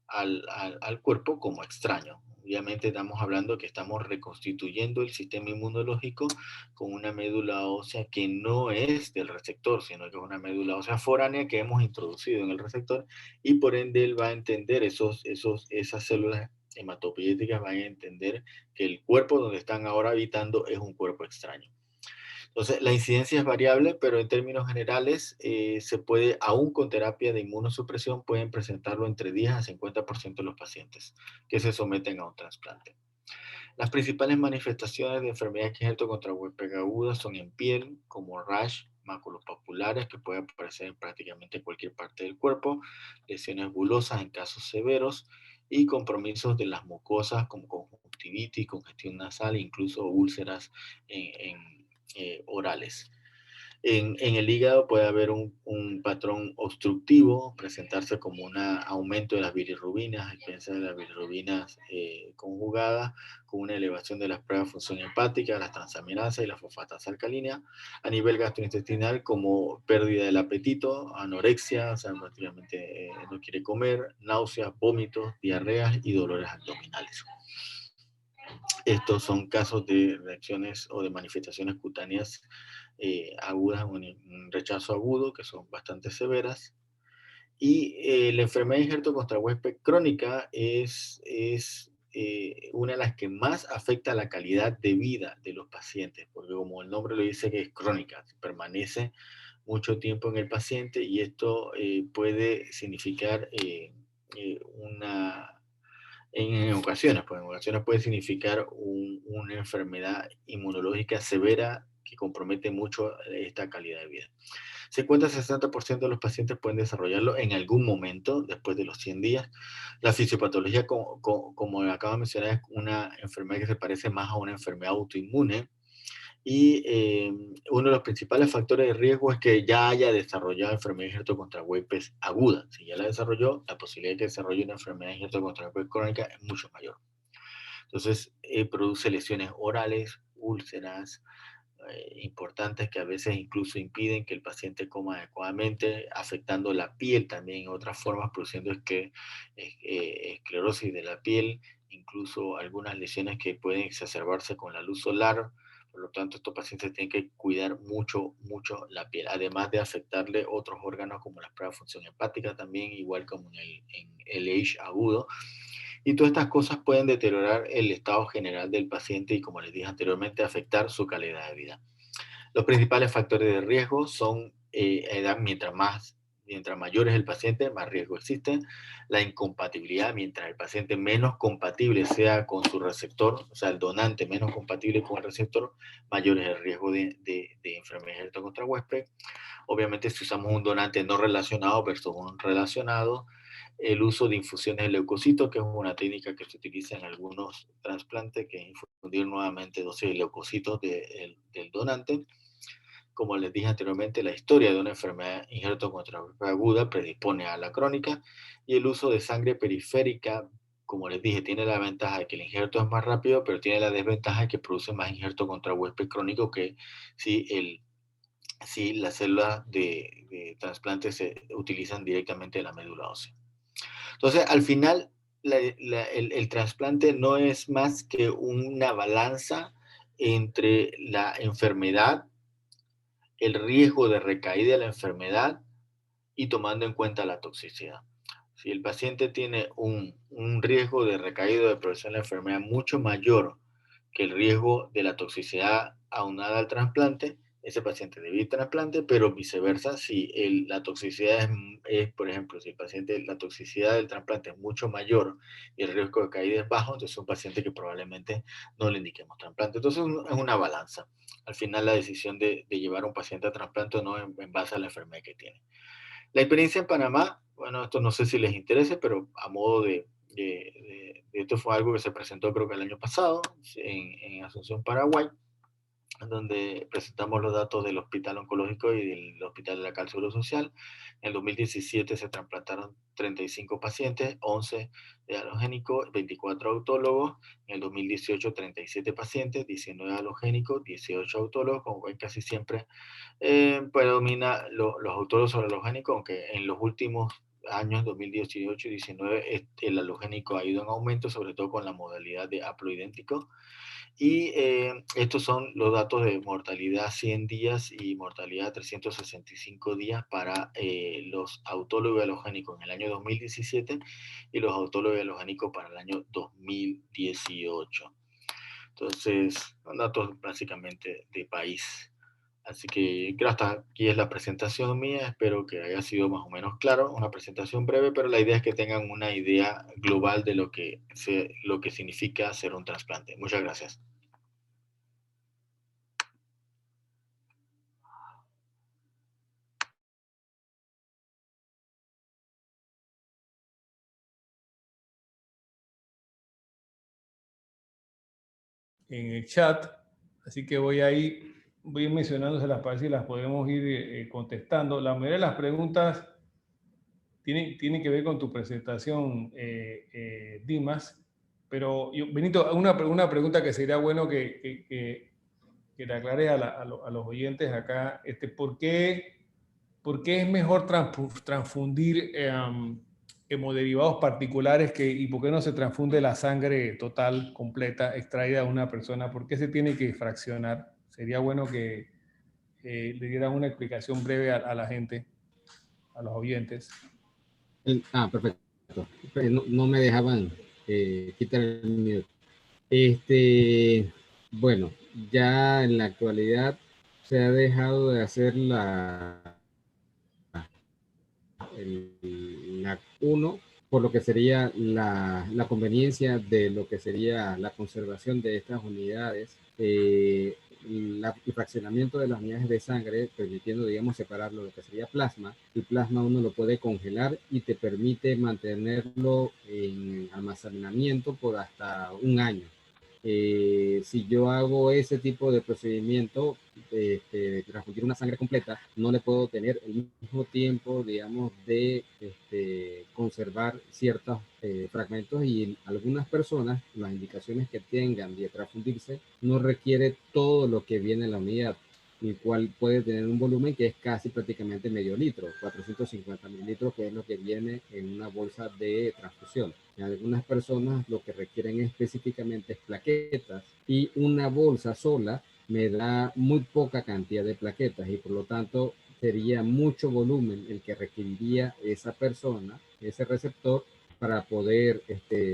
al cuerpo como extraño. Obviamente estamos hablando que estamos reconstituyendo el sistema inmunológico con una médula ósea que no es del receptor, sino que es una médula ósea foránea que hemos introducido en el receptor y por ende él va a entender esas células hematopoyéticas van a entender que el cuerpo donde están ahora habitando es un cuerpo extraño. Entonces, la incidencia es variable, pero en términos generales, se puede, aún con terapia de inmunosupresión, pueden presentarlo entre 10 a 50% de los pacientes que se someten a un trasplante. Las principales manifestaciones de enfermedad de injerto contra huésped aguda son en piel, como rash, máculos papulares, que pueden aparecer en prácticamente cualquier parte del cuerpo, lesiones bulosas en casos severos, y compromisos de las mucosas, como conjuntivitis, congestión nasal, incluso úlceras orales. En el hígado puede haber un patrón obstructivo, presentarse como un aumento de las bilirrubinas, expensa de las bilirrubinas conjugadas, con una elevación de las pruebas de función hepática, las transaminasas y la fosfatasa alcalina. A nivel gastrointestinal, como pérdida del apetito, anorexia, o sea, prácticamente no quiere comer, náuseas, vómitos, diarreas y dolores abdominales. Estos son casos de reacciones o de manifestaciones cutáneas agudas, un rechazo agudo, que son bastante severas. Y la enfermedad de injerto contra huésped crónica es una de las que más afecta la calidad de vida de los pacientes, porque como el nombre lo dice que es crónica, permanece mucho tiempo en el paciente y esto puede significar en ocasiones puede significar una enfermedad inmunológica severa que compromete mucho esta calidad de vida. 50-60% de los pacientes pueden desarrollarlo en algún momento después de los 100 días. La fisiopatología, como acabo de mencionar, es una enfermedad que se parece más a una enfermedad autoinmune. Y uno de los principales factores de riesgo es que ya haya desarrollado enfermedad de injerto contra huésped aguda. Si ya la desarrolló, la posibilidad de que desarrolle una enfermedad de injerto contra huésped crónica es mucho mayor. Entonces, produce lesiones orales, úlceras, importantes que a veces incluso impiden que el paciente coma adecuadamente, afectando la piel también en otras formas, produciendo esclerosis de la piel, incluso algunas lesiones que pueden exacerbarse con la luz solar. Por lo tanto, estos pacientes tienen que cuidar mucho, mucho la piel, además de afectarle otros órganos como la prueba de función hepática también, igual como en el LH agudo. Y todas estas cosas pueden deteriorar el estado general del paciente y, como les dije anteriormente, afectar su calidad de vida. Los principales factores de riesgo son edad, mientras mayor es el paciente, más riesgo existe. La incompatibilidad, mientras el paciente menos compatible sea con su receptor, o sea, el donante menos compatible con el receptor, mayor es el riesgo de enfermedad injerto contra huésped. Obviamente, si usamos un donante no relacionado versus un relacionado, el uso de infusiones de leucocitos, que es una técnica que se utiliza en algunos trasplantes, que es infundir nuevamente dosis de leucocitos del donante. Como les dije anteriormente, la historia de una enfermedad injerto contra huésped aguda predispone a la crónica, y el uso de sangre periférica, como les dije, tiene la ventaja de que el injerto es más rápido, pero tiene la desventaja de que produce más injerto contra huésped crónico que si las células de trasplante se utilizan directamente de la médula ósea. Entonces, al final, el trasplante no es más que una balanza entre la enfermedad, el riesgo de recaída de la enfermedad y tomando en cuenta la toxicidad. Si el paciente tiene un riesgo de recaída o de progresión de la enfermedad mucho mayor que el riesgo de la toxicidad aunada al trasplante, ese paciente debe ir trasplante, pero viceversa, si la toxicidad es, por ejemplo, si el paciente, la toxicidad del trasplante es mucho mayor y el riesgo de caída es bajo, entonces es un paciente que probablemente no le indiquemos trasplante. Entonces es una balanza. Al final, la decisión de llevar a un paciente a trasplante no en base a la enfermedad que tiene. La experiencia en Panamá, bueno, esto no sé si les interese, pero a modo de esto fue algo que se presentó creo que el año pasado en Asunción, Paraguay, donde presentamos los datos del Hospital Oncológico y del Hospital de la Caja del Seguro Social. En el 2017 se trasplantaron 35 pacientes, 11 de halogénico, 24 autólogos. En el 2018, 37 pacientes, 19 halogénicos, 18 autólogos. Como ven, casi siempre predomina los autólogos sobre el halogénico, aunque en los últimos años, 2018 y 2019, el halogénico ha ido en aumento, sobre todo con la modalidad de haploidéntico. Y estos son los datos de mortalidad 100 días y mortalidad 365 días para los autólogos halogénicos en el año 2017 y los autólogos halogénicos para el año 2018. Entonces, son datos básicamente de país. Así que creo hasta aquí es la presentación mía. Espero que haya sido más o menos claro. Una presentación breve, pero la idea es que tengan una idea global de lo que significa hacer un trasplante. Muchas gracias. En el chat, así que voy a ir mencionándoselas para ver si las podemos ir contestando. La mayoría de las preguntas tienen que ver con tu presentación, Dimas, pero Benito, una pregunta que sería bueno que le aclare a los oyentes acá, ¿por qué es mejor transfundir hemoderivados particulares y por qué no se transfunde la sangre total, completa, extraída de una persona? ¿Por qué se tiene que fraccionar? Sería bueno que le dieran una explicación breve a la gente, a los oyentes. Perfecto. No me dejaban quitar el mute. Bueno, ya en la actualidad se ha dejado de hacer la 1 por lo que sería la conveniencia de lo que sería la conservación de estas unidades, el fraccionamiento de las unidades de sangre, permitiendo, digamos, separarlo de lo que sería plasma. El plasma uno lo puede congelar y te permite mantenerlo en almacenamiento por hasta un año. si yo hago ese tipo de procedimiento, de transfundir una sangre completa, no le puedo tener el mismo tiempo, digamos, de conservar ciertos fragmentos, y en algunas personas las indicaciones que tengan de transfundirse no requiere todo lo que viene en la unidad, el cual puede tener un volumen que es casi prácticamente medio litro, 450 mililitros, que es lo que viene en una bolsa de transfusión. En algunas personas lo que requieren específicamente es plaquetas, y una bolsa sola me da muy poca cantidad de plaquetas, y por lo tanto sería mucho volumen el que requeriría esa persona, ese receptor, para poder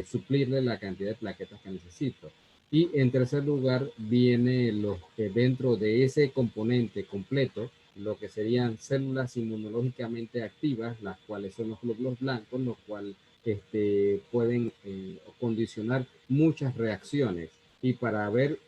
suplirle la cantidad de plaquetas que necesito. Y en tercer lugar viene los que dentro de ese componente completo, lo que serían células inmunológicamente activas, las cuales son los glóbulos blancos, los cuales pueden condicionar muchas reacciones. Y para haber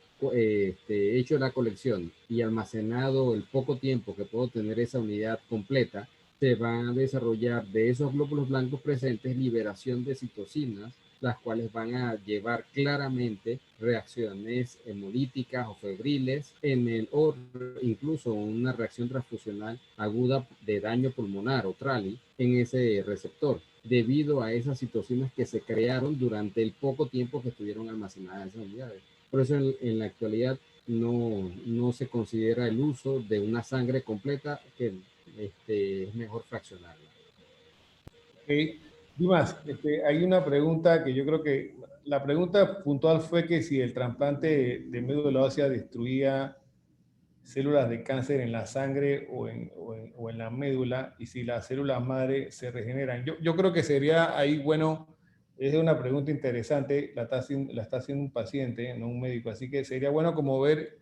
hecho la colección y almacenado el poco tiempo que puedo tener esa unidad completa, se van a desarrollar de esos glóbulos blancos presentes liberación de citocinas, las cuales van a llevar claramente reacciones hemolíticas o febriles o incluso una reacción transfusional aguda de daño pulmonar o TRALI en ese receptor, debido a esas citocinas que se crearon durante el poco tiempo que estuvieron almacenadas esas unidades. Por eso en la actualidad no se considera el uso de una sangre completa, que es mejor fraccionarla. Dimas, hay una pregunta que yo creo que la pregunta puntual fue que si el trasplante de médula ósea destruía células de cáncer en la sangre o en la médula, y si las células madre se regeneran. Yo creo que sería ahí, bueno, es una pregunta interesante, la está haciendo un paciente, no un médico, así que sería bueno como ver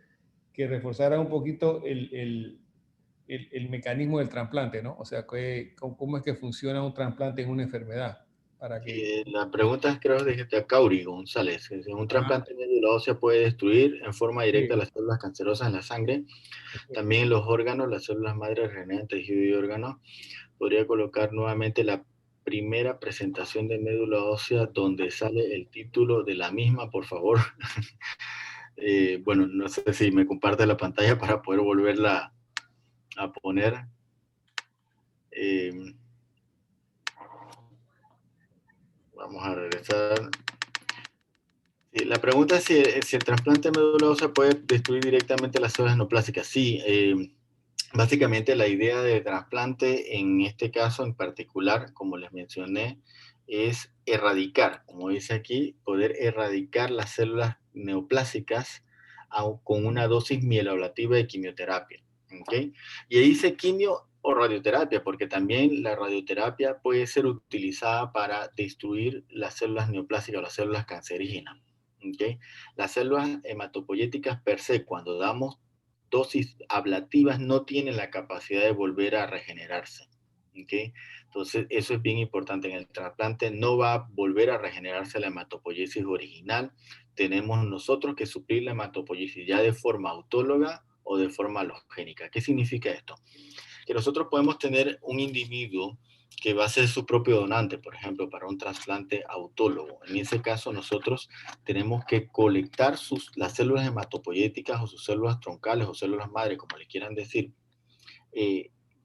que reforzara un poquito el mecanismo del trasplante, ¿no? O sea, cómo es que funciona un trasplante en una enfermedad. Para que... La pregunta creo que es de Cauri González. Un trasplante de médula ósea puede destruir en forma directa las células cancerosas en la sangre, también los órganos, las células madre regeneran tejido y órganos. Podría colocar nuevamente la primera presentación de médula ósea donde sale el título de la misma, por favor. Bueno, no sé si me comparte la pantalla para poder volverla a poner. Vamos a regresar. Sí, la pregunta es si el trasplante de médula ósea puede destruir directamente las células neoplásicas. Sí, básicamente la idea de trasplante en este caso en particular, como les mencioné, es erradicar, como dice aquí, poder erradicar las células neoplásicas con una dosis mieloablativa de quimioterapia. ¿Okay? Y ahí dice quimio o radioterapia, porque también la radioterapia puede ser utilizada para destruir las células neoplásicas o las células cancerígenas. ¿Okay? Las células hematopoyéticas per se, cuando damos dosis ablativas, no tienen la capacidad de volver a regenerarse. ¿Okay? Entonces, eso es bien importante. En el trasplante no va a volver a regenerarse la hematopoiesis original. Tenemos nosotros que suplir la hematopoiesis ya de forma autóloga o de forma alogénica. ¿Qué significa esto? Que nosotros podemos tener un individuo que va a ser su propio donante, por ejemplo, para un trasplante autólogo. En ese caso, nosotros tenemos que colectar las células hematopoyéticas o sus células troncales o células madre, como le quieran decir.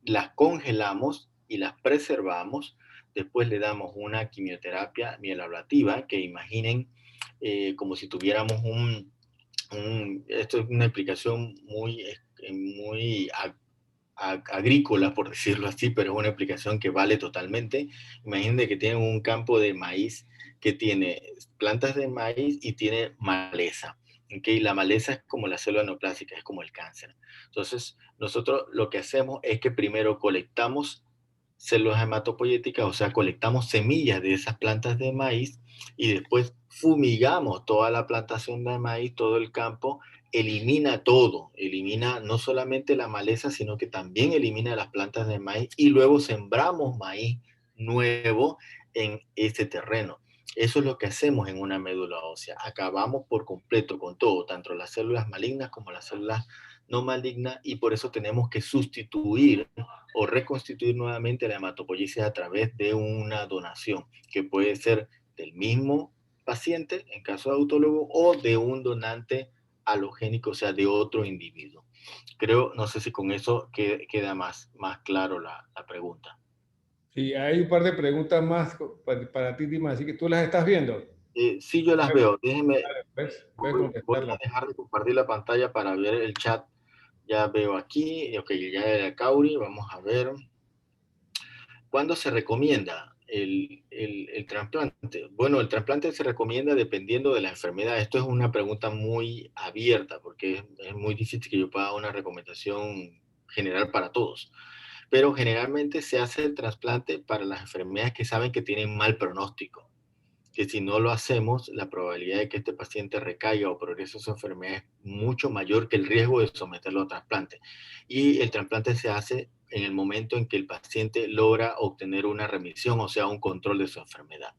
Las congelamos y las preservamos. Después le damos una quimioterapia mielablativa, que imaginen como si tuviéramos esto es una explicación muy agrícola, por decirlo así, pero es una explicación que vale totalmente. Imagínense que tienen un campo de maíz que tiene plantas de maíz y tiene maleza. ¿Okay? La maleza es como la célula neoplásica, es como el cáncer. Entonces, nosotros lo que hacemos es que primero colectamos células hematopoyéticas, o sea, colectamos semillas de esas plantas de maíz y después fumigamos toda la plantación de maíz, todo el campo, elimina todo, elimina no solamente la maleza, sino que también elimina las plantas de maíz y luego sembramos maíz nuevo en este terreno. Eso es lo que hacemos en una médula ósea. Acabamos por completo con todo, tanto las células malignas como las células no malignas, y por eso tenemos que sustituir o reconstituir nuevamente la hematopoiesis a través de una donación, que puede ser del mismo paciente, en caso de autólogo, o de un donante alogénico, o sea, de otro individuo. Creo, no sé si con eso queda más claro la pregunta. Sí, hay un par de preguntas más para ti, Dima, así que tú las estás viendo. Sí, yo las veo. Déjenme, ¿Ves? Puedes voy a contestarlas. dejar de compartir la pantalla para ver el chat. Ya veo aquí, ok, ya era Cauri, vamos a ver. ¿Cuándo se recomienda el trasplante? Bueno, el trasplante se recomienda dependiendo de la enfermedad. Esto es una pregunta muy abierta porque es muy difícil que yo pueda dar una recomendación general para todos. Pero generalmente se hace el trasplante para las enfermedades que saben que tienen mal pronóstico, que si no lo hacemos, la probabilidad de que este paciente recaiga o progrese su enfermedad es mucho mayor que el riesgo de someterlo a trasplante. Y el trasplante se hace en el momento en que el paciente logra obtener una remisión, o sea, un control de su enfermedad.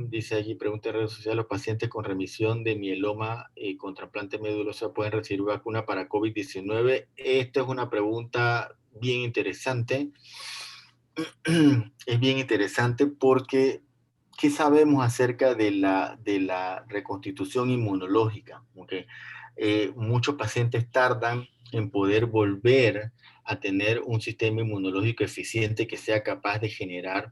Dice allí, pregunta en redes sociales, ¿los pacientes con remisión de mieloma con trasplante meduloso pueden recibir vacuna para COVID-19? Esta es una pregunta bien interesante. Es bien interesante porque ¿qué sabemos acerca de la reconstitución inmunológica? Okay. Muchos pacientes tardan en poder volver a tener un sistema inmunológico eficiente que sea capaz de generar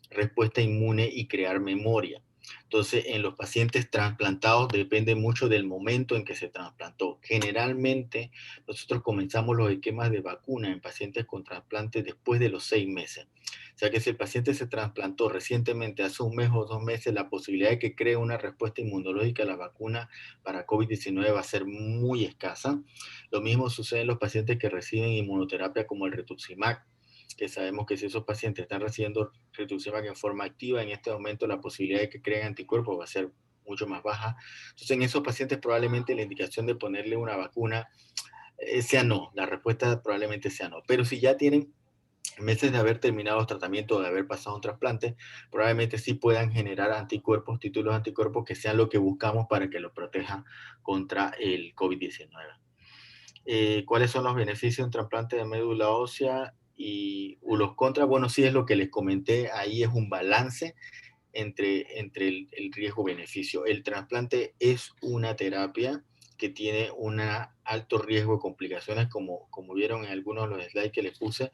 respuesta inmune y crear memoria. Entonces, en los pacientes trasplantados depende mucho del momento en que se trasplantó. Generalmente, nosotros comenzamos los esquemas de vacuna en pacientes con trasplante después de los 6 meses. O sea que si el paciente se trasplantó recientemente, hace un mes o 2 meses, la posibilidad de que cree una respuesta inmunológica a la vacuna para COVID-19 va a ser muy escasa. Lo mismo sucede en los pacientes que reciben inmunoterapia como el rituximab, que sabemos que si esos pacientes están recibiendo rituximab en forma activa, en este momento la posibilidad de que creen anticuerpos va a ser mucho más baja. Entonces, en esos pacientes probablemente la indicación de ponerle una vacuna sea no, la respuesta probablemente sea no. Pero si ya tienen meses de haber terminado los tratamientos, de haber pasado un trasplante, probablemente sí puedan generar anticuerpos, títulos de anticuerpos que sean lo que buscamos para que lo proteja contra el COVID-19. ¿Cuáles son los beneficios de un trasplante de médula ósea y los contras? Bueno, sí es lo que les comenté, ahí es un balance entre el riesgo-beneficio. El trasplante es una terapia que tiene un alto riesgo de complicaciones, como vieron en algunos de los slides que les puse.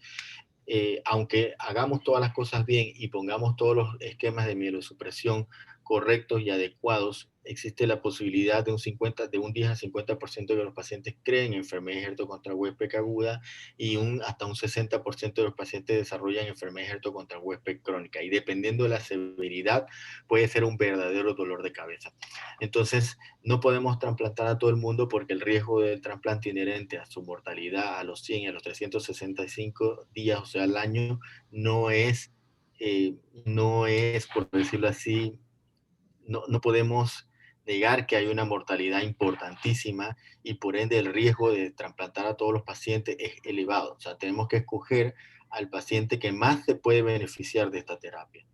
Aunque hagamos todas las cosas bien y pongamos todos los esquemas de mielosupresión correctos y adecuados, existe la posibilidad de un 10 a 50% de los pacientes creen enfermedad hertocontrahuésped aguda y hasta un 60% de los pacientes desarrollan enfermedad hertocontrahuésped crónica. Y dependiendo de la severidad, puede ser un verdadero dolor de cabeza. Entonces, no podemos trasplantar a todo el mundo porque el riesgo del trasplante inherente a su mortalidad a los 100 y a los 365 días, o sea, al año, no es, por decirlo así, no podemos negar que hay una mortalidad importantísima y por ende el riesgo de trasplantar a todos los pacientes es elevado. O sea, tenemos que escoger al paciente que más se puede beneficiar de esta terapia.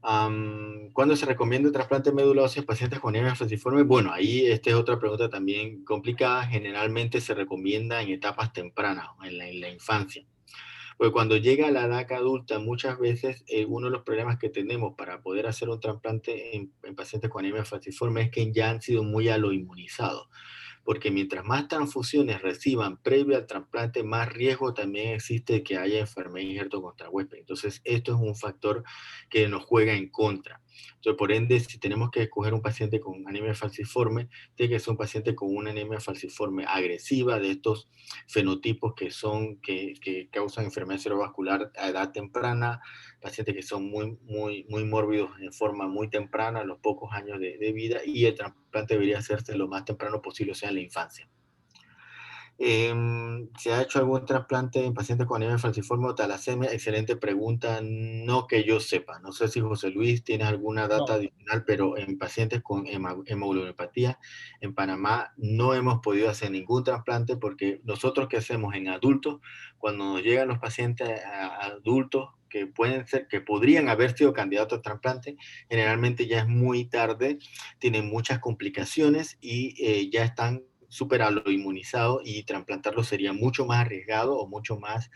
¿Cuándo se recomienda el trasplante de médula ósea en pacientes con anemia falciforme? Bueno, ahí esta es otra pregunta también complicada. Generalmente se recomienda en etapas tempranas, en la infancia. Porque cuando llega a la edad adulta, muchas veces uno de los problemas que tenemos para poder hacer un trasplante en pacientes con anemia falciforme es que ya han sido muy aloinmunizados. Porque mientras más transfusiones reciban previo al trasplante, más riesgo también existe de que haya enfermedad hertocontrahuésped. Entonces, esto es un factor que nos juega en contra. Entonces, por ende, si tenemos que escoger un paciente con anemia falciforme, tiene que ser un paciente con una anemia falciforme agresiva, de estos fenotipos que causan enfermedad cerebrovascular a edad temprana, pacientes que son muy mórbidos en forma muy temprana, a los pocos años de vida, y el trasplante debería hacerse lo más temprano posible, o sea, en la infancia. ¿Se ha hecho algún trasplante en pacientes con anemia falciforme o talasemia? Excelente pregunta, no que yo sepa. No sé si José Luis tiene alguna data adicional, pero en pacientes con hemoglobinopatía en Panamá no hemos podido hacer ningún trasplante porque nosotros que hacemos en adultos, cuando nos llegan los pacientes adultos que podrían haber sido candidatos a trasplante, generalmente ya es muy tarde, tienen muchas complicaciones y ya están súper aloinmunizado y trasplantarlo sería mucho más arriesgado o mucho más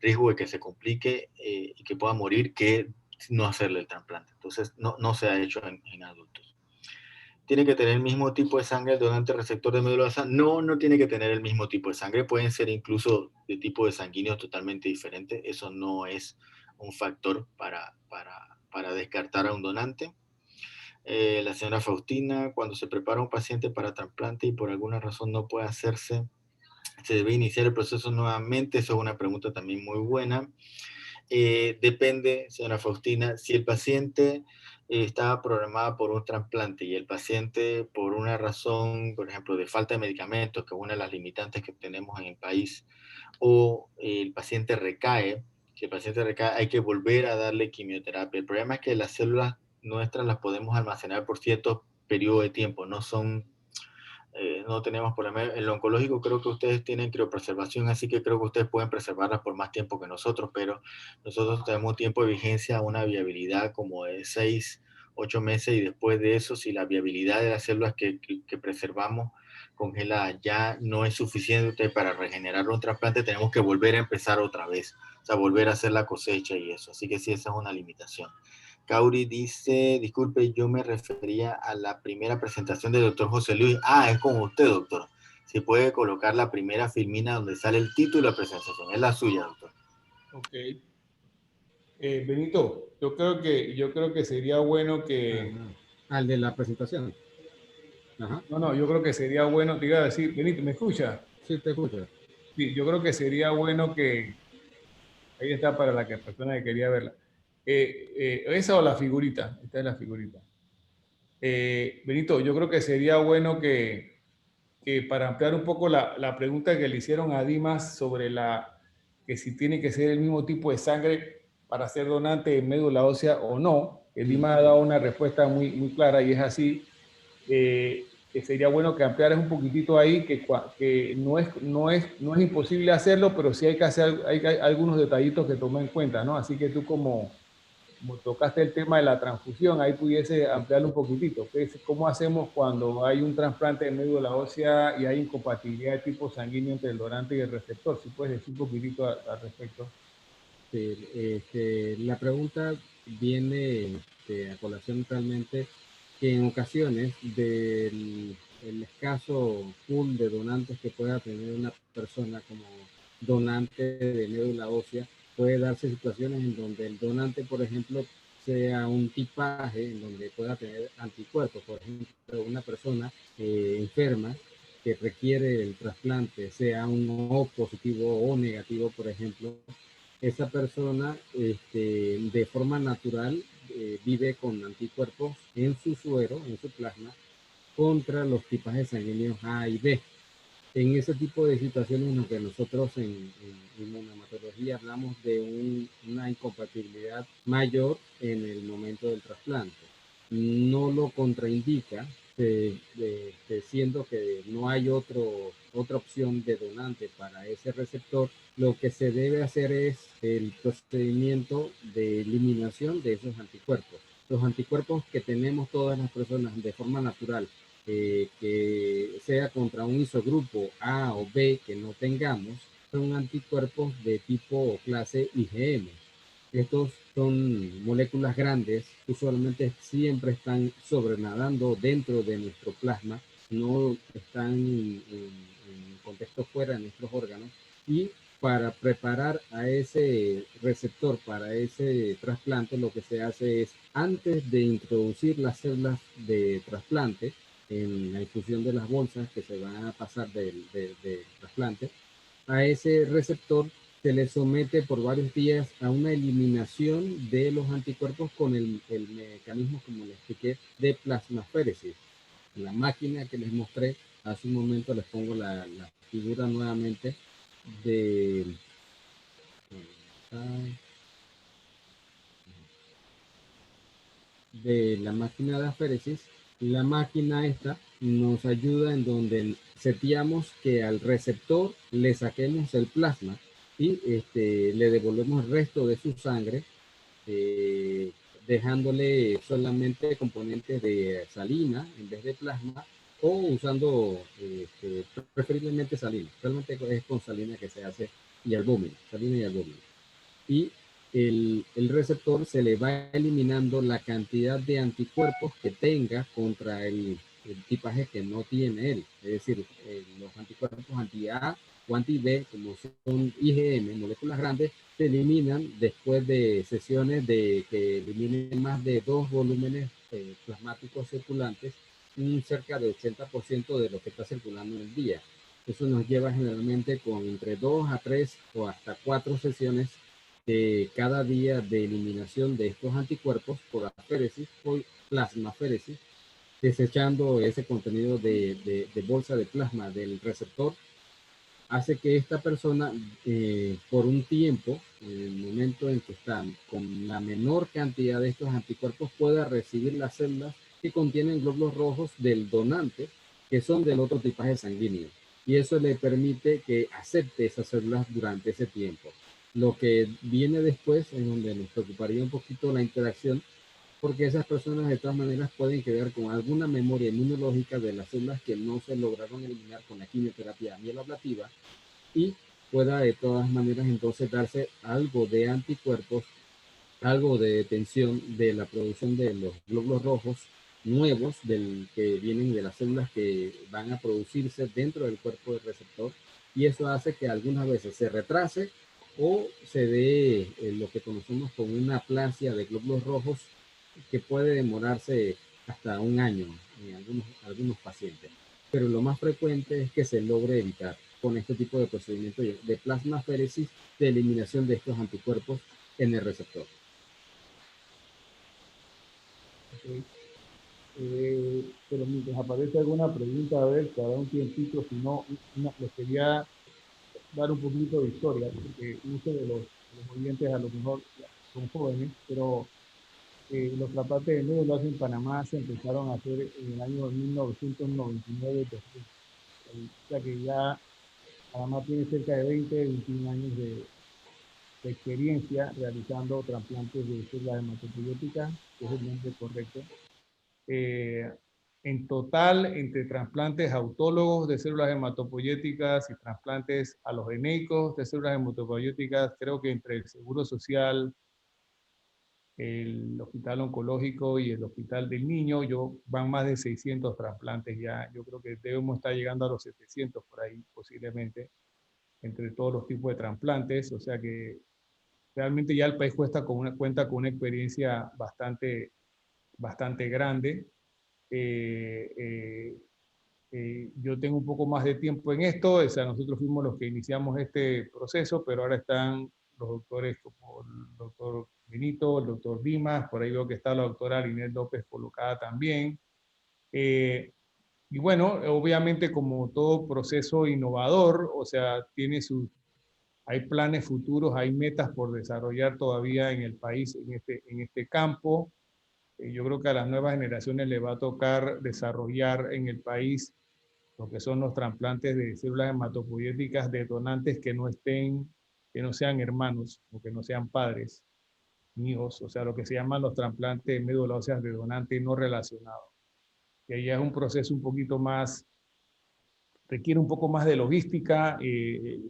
riesgo de que se complique y que pueda morir que no hacerle el trasplante. Entonces, no se ha hecho en adultos. ¿Tiene que tener el mismo tipo de sangre el donante receptor de médula ósea? No, no tiene que tener el mismo tipo de sangre. Pueden ser incluso de tipo de sanguíneo totalmente diferente. Eso no es un factor para descartar a un donante. La señora Faustina, cuando se prepara un paciente para trasplante y por alguna razón no puede hacerse, ¿se debe iniciar el proceso nuevamente? Eso es una pregunta también muy buena. Depende, señora Faustina, si el paciente estaba programado por un trasplante y el paciente por una razón, por ejemplo, de falta de medicamentos, que es una de las limitantes que tenemos en el país, o el paciente recae, si el paciente recae, hay que volver a darle quimioterapia. El problema es que las células nuestras las podemos almacenar por cierto periodo de tiempo, no tenemos problema. En lo oncológico creo que ustedes tienen criopreservación, así que creo que ustedes pueden preservarlas por más tiempo que nosotros, pero nosotros tenemos tiempo de vigencia, una viabilidad como de 6, 8 meses, y después de eso, si la viabilidad de las células que preservamos congeladas ya no es suficiente para regenerar un trasplante, tenemos que volver a empezar otra vez, o sea, volver a hacer la cosecha y eso. Así que sí, esa es una limitación. Cauri dice, disculpe, yo me refería a la primera presentación del doctor José Luis. Ah, es con usted, doctor. Si puede colocar la primera filmina donde sale el título de presentación. Es la suya, doctor. Ok. Benito, yo creo que sería bueno que... Al de la presentación. Ajá. No, yo creo que sería bueno, te iba a decir, Benito, ¿me escucha? Sí, te escucho. Sí, yo creo que sería bueno que... Ahí está para la persona que quería verla. Esa o la figurita. Esta es la figurita. Benito, yo creo que sería bueno que para ampliar un poco la pregunta que le hicieron a Dimas sobre que si tiene que ser el mismo tipo de sangre para ser donante de médula ósea o no, que Dimas ha dado una respuesta muy clara y es así. Que sería bueno que ampliaras un poquitito ahí, que no es imposible hacerlo, pero sí hay que hacer hay algunos detallitos que tomar en cuenta, ¿no? Así que tú como tocaste el tema de la transfusión, ahí pudiese ampliarlo un poquitito. ¿Cómo hacemos cuando hay un trasplante de médula ósea y hay incompatibilidad de tipo sanguíneo entre el donante y el receptor? Si puedes decir un poquitito al respecto. La pregunta viene a colación realmente que en ocasiones del el escaso pool de donantes que pueda tener una persona como donante de médula ósea, puede darse situaciones en donde el donante, por ejemplo, sea un tipaje en donde pueda tener anticuerpos. Por ejemplo, una persona enferma que requiere el trasplante, sea un O positivo o negativo, por ejemplo, esa persona de forma natural vive con anticuerpos en su suero, en su plasma, contra los tipajes sanguíneos A y B. En ese tipo de situaciones en las que nosotros en inmunohematología hablamos de una incompatibilidad mayor en el momento del trasplante. No lo contraindica, siendo que no hay otra opción de donante para ese receptor. Lo que se debe hacer es el procedimiento de eliminación de esos anticuerpos. Los anticuerpos que tenemos todas las personas de forma natural, que sea contra un isogrupo A o B que no tengamos, son anticuerpos de tipo o clase IgM. Estos son moléculas grandes, usualmente siempre están sobrenadando dentro de nuestro plasma, no están en contexto fuera de nuestros órganos, y para preparar a ese receptor para ese trasplante, lo que se hace es, antes de introducir las células de trasplante en la infusión de las bolsas que se van a pasar del trasplante, a ese receptor se le somete por varios días a una eliminación de los anticuerpos con el mecanismo, como les expliqué, de plasmaféresis. La máquina que les mostré hace un momento, les pongo la figura nuevamente de la máquina de aféresis. La máquina esta nos ayuda en donde seteamos que al receptor le saquemos el plasma y le devolvemos el resto de su sangre, dejándole solamente componentes de salina en vez de plasma, o usando preferiblemente salina. Realmente es con salina que se hace, y albúmina, salina y albúmina. Y el receptor se le va eliminando la cantidad de anticuerpos que tenga contra el tipaje que no tiene él. Es decir, los anticuerpos anti-A o anti-B, como son IgM, moléculas grandes, se eliminan después de sesiones de que eliminen más de 2 volúmenes plasmáticos circulantes, cerca de 80% de lo que está circulando en el día. Eso nos lleva generalmente con entre 2 a 3 o hasta 4 sesiones cada día de eliminación de estos anticuerpos por aféresis o plasmaféresis, desechando ese contenido de bolsa de plasma del receptor, hace que esta persona por un tiempo, en el momento en que está con la menor cantidad de estos anticuerpos, pueda recibir las células que contienen glóbulos rojos del donante, que son del otro tipaje sanguíneo. Y eso le permite que acepte esas células durante ese tiempo. Lo que viene después, en donde nos preocuparía un poquito la interacción, porque esas personas de todas maneras pueden quedar con alguna memoria inmunológica de las células que no se lograron eliminar con la quimioterapia mieloablativa, y pueda de todas maneras entonces darse algo de anticuerpos, algo de detención de la producción de los glóbulos rojos nuevos que vienen de las células que van a producirse dentro del cuerpo del receptor, y eso hace que algunas veces se retrase o se dé lo que conocemos como una aplasia de glóbulos rojos, que puede demorarse hasta un año en algunos pacientes. Pero lo más frecuente es que se logre evitar con este tipo de procedimiento de plasmaféresis, de eliminación de estos anticuerpos en el receptor. Okay. Pero mientras aparece alguna pregunta, a ver, cada un tiempito, si no, les quería dar un poquito de historia, porque muchos de los oyentes a lo mejor son jóvenes, pero los trasplantes de médula ósea en Panamá se empezaron a hacer en el año 1999, o sea que ya Panamá tiene cerca de 21 años de experiencia realizando trasplantes de células hematopoyéticas, que es el nombre correcto. En total, entre trasplantes autólogos de células hematopoyéticas y trasplantes alogeneicos de células hematopoyéticas, creo que entre el Seguro Social, el Hospital Oncológico y el Hospital del Niño, van más de 600 trasplantes ya. Yo creo que debemos estar llegando a los 700 por ahí, posiblemente, entre todos los tipos de trasplantes. O sea que realmente ya el país cuenta con una experiencia bastante grande. Yo tengo un poco más de tiempo en esto, o sea, nosotros fuimos los que iniciamos este proceso, pero ahora están los doctores como el doctor Benito, el doctor Dimas, por ahí veo que está la doctora Linette López colocada también. Y bueno, obviamente como todo proceso innovador, o sea, hay planes futuros, hay metas por desarrollar todavía en el país en este campo. Yo creo que a las nuevas generaciones les va a tocar desarrollar en el país lo que son los trasplantes de células hematopoyéticas de donantes que no sean hermanos o que no sean padres, ni hijos, o sea, lo que se llaman los trasplantes de médula ósea de donante no relacionado. Y ahí es un proceso un poquito más, requiere un poco más de logística,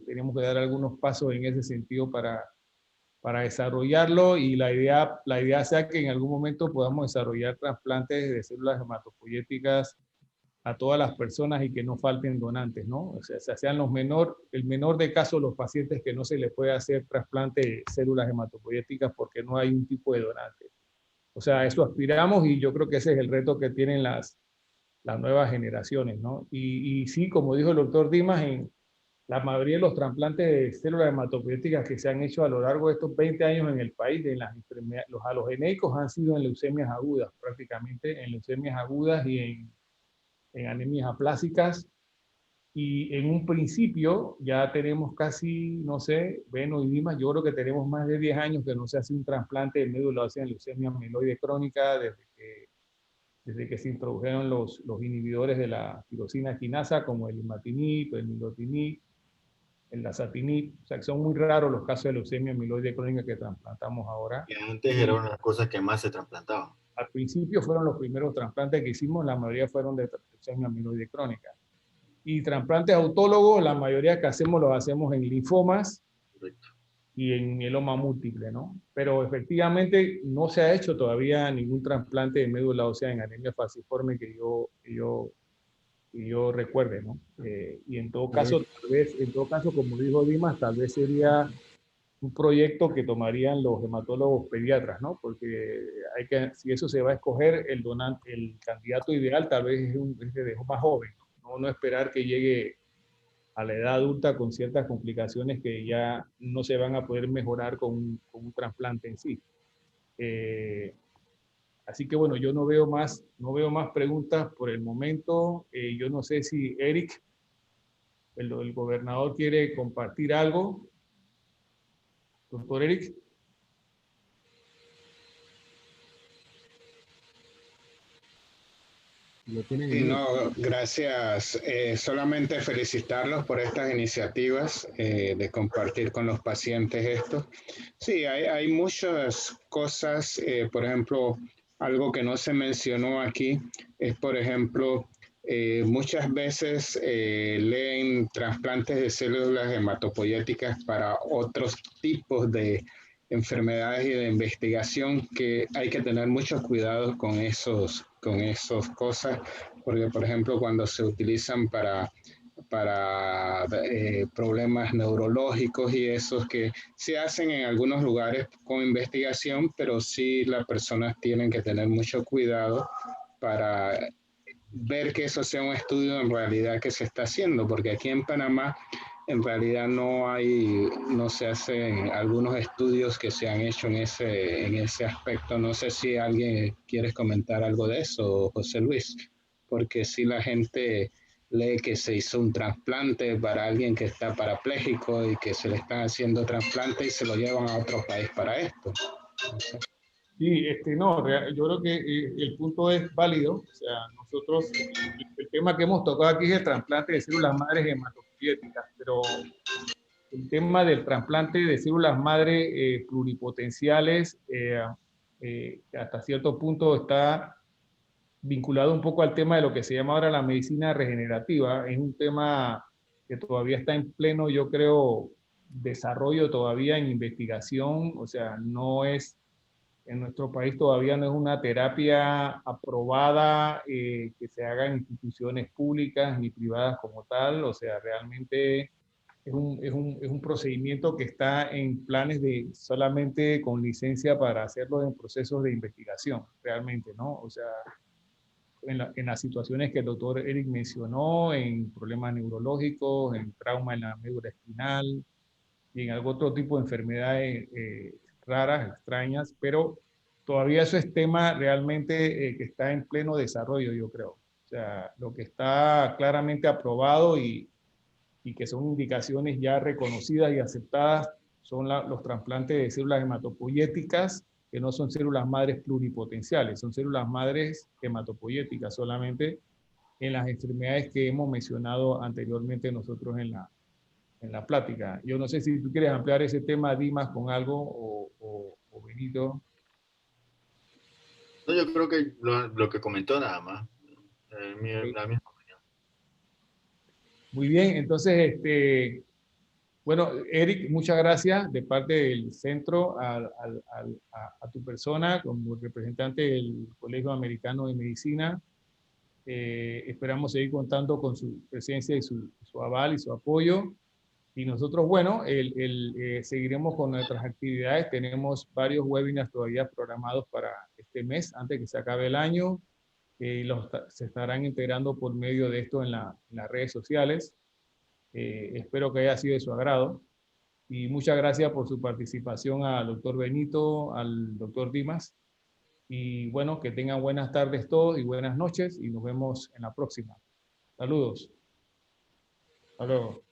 tenemos que dar algunos pasos en ese sentido para desarrollarlo, y la idea sea que en algún momento podamos desarrollar trasplantes de células hematopoyéticas a todas las personas y que no falten donantes, ¿no? O sea, sean el menor de casos los pacientes que no se les puede hacer trasplante de células hematopoyéticas porque no hay un tipo de donante. O sea, a eso aspiramos, y yo creo que ese es el reto que tienen las nuevas generaciones, ¿no? Y sí, como dijo el doctor Dimas, en la mayoría de los trasplantes de células hematopoyéticas que se han hecho a lo largo de estos 20 años en el país, los alogeneicos han sido en leucemias agudas, prácticamente, en leucemias agudas y en anemias aplásicas. Y en un principio ya tenemos casi, no sé, Beno y Dimas, yo creo que tenemos más de 10 años que no se hace un trasplante de médula ósea en leucemia mieloide crónica, desde que se introdujeron los inhibidores de la tirosina quinasa, como el imatinib, el nilotinib, el dasatinib. O sea, que son muy raros los casos de leucemia mieloide crónica que trasplantamos ahora. Que antes era una de las cosas que más se trasplantaban. Al principio fueron los primeros trasplantes que hicimos, la mayoría fueron de leucemia mieloide crónica. Y trasplantes autólogos, la mayoría que hacemos los hacemos en linfomas. Correcto. y en mieloma múltiple, ¿no? Pero efectivamente no se ha hecho todavía ningún trasplante de médula ósea en anemia falciforme que yo recuerde, ¿no? Y en todo caso, tal vez, en todo caso, como dijo Dimas, tal vez sería un proyecto que tomarían los hematólogos pediatras, ¿no? Porque si eso se va a escoger, el donante, el candidato ideal tal vez es de más joven, ¿no? No esperar que llegue a la edad adulta con ciertas complicaciones que ya no se van a poder mejorar con un trasplante en sí. Así que bueno, yo no veo más preguntas por el momento. Yo no sé si Eric, el gobernador, quiere compartir algo. Doctor Eric. Lo tienen Sí, en no, mute. gracias. Solamente felicitarlos por estas iniciativas de compartir con los pacientes esto. Sí, hay muchas cosas, por ejemplo, algo que no se mencionó aquí es, por ejemplo, muchas veces leen trasplantes de células hematopoyéticas para otros tipos de enfermedades y de investigación que hay que tener mucho cuidado con esos cosas, porque por ejemplo cuando se utilizan para problemas neurológicos y esos que se hacen en algunos lugares con investigación, pero sí las personas tienen que tener mucho cuidado para ver que eso sea un estudio en realidad que se está haciendo, porque aquí en Panamá en realidad no se hacen algunos estudios que se han hecho en ese aspecto. No sé si alguien quiere comentar algo de eso, José Luis, porque si la gente lee que se hizo un trasplante para alguien que está parapléjico y que se le están haciendo trasplante y se lo llevan a otro país para esto. Sí, no, yo creo que el punto es válido. O sea, nosotros, el tema que hemos tocado aquí es el trasplante de células madres hematopoyéticas, pero el tema del trasplante de células madre pluripotenciales, hasta cierto punto está vinculado un poco al tema de lo que se llama ahora la medicina regenerativa. Es un tema que todavía está en pleno, yo creo, desarrollo todavía en investigación. O sea, no es, en nuestro país todavía no es una terapia aprobada que se haga en instituciones públicas ni privadas como tal. O sea, realmente es un procedimiento que está en planes de solamente con licencia para hacerlo en procesos de investigación, realmente, ¿no? O sea, en las situaciones que el doctor Eric mencionó, en problemas neurológicos, en trauma en la médula espinal y en algún otro tipo de enfermedades raras, extrañas, pero todavía eso es tema realmente que está en pleno desarrollo, yo creo. O sea, lo que está claramente aprobado y que son indicaciones ya reconocidas y aceptadas son los trasplantes de células hematopoyéticas, que no son células madres pluripotenciales, son células madres hematopoyéticas solamente en las enfermedades que hemos mencionado anteriormente nosotros en la plática. Yo no sé si tú quieres ampliar ese tema, Dimas, con algo o Benito. No, yo creo que lo que comentó nada más. Okay. La misma. Muy bien, entonces, bueno, Eric, muchas gracias de parte del centro a tu persona como representante del Colegio Americano de Medicina. Esperamos seguir contando con su presencia y su aval y su apoyo. Y nosotros, bueno, seguiremos con nuestras actividades. Tenemos varios webinars todavía programados para este mes, antes que se acabe el año. Se estarán integrando por medio de esto en las redes sociales. Espero que haya sido de su agrado. Y muchas gracias por su participación al doctor Benito, al doctor Dimas. Y bueno, que tengan buenas tardes todos y buenas noches y nos vemos en la próxima. Saludos. Hasta luego.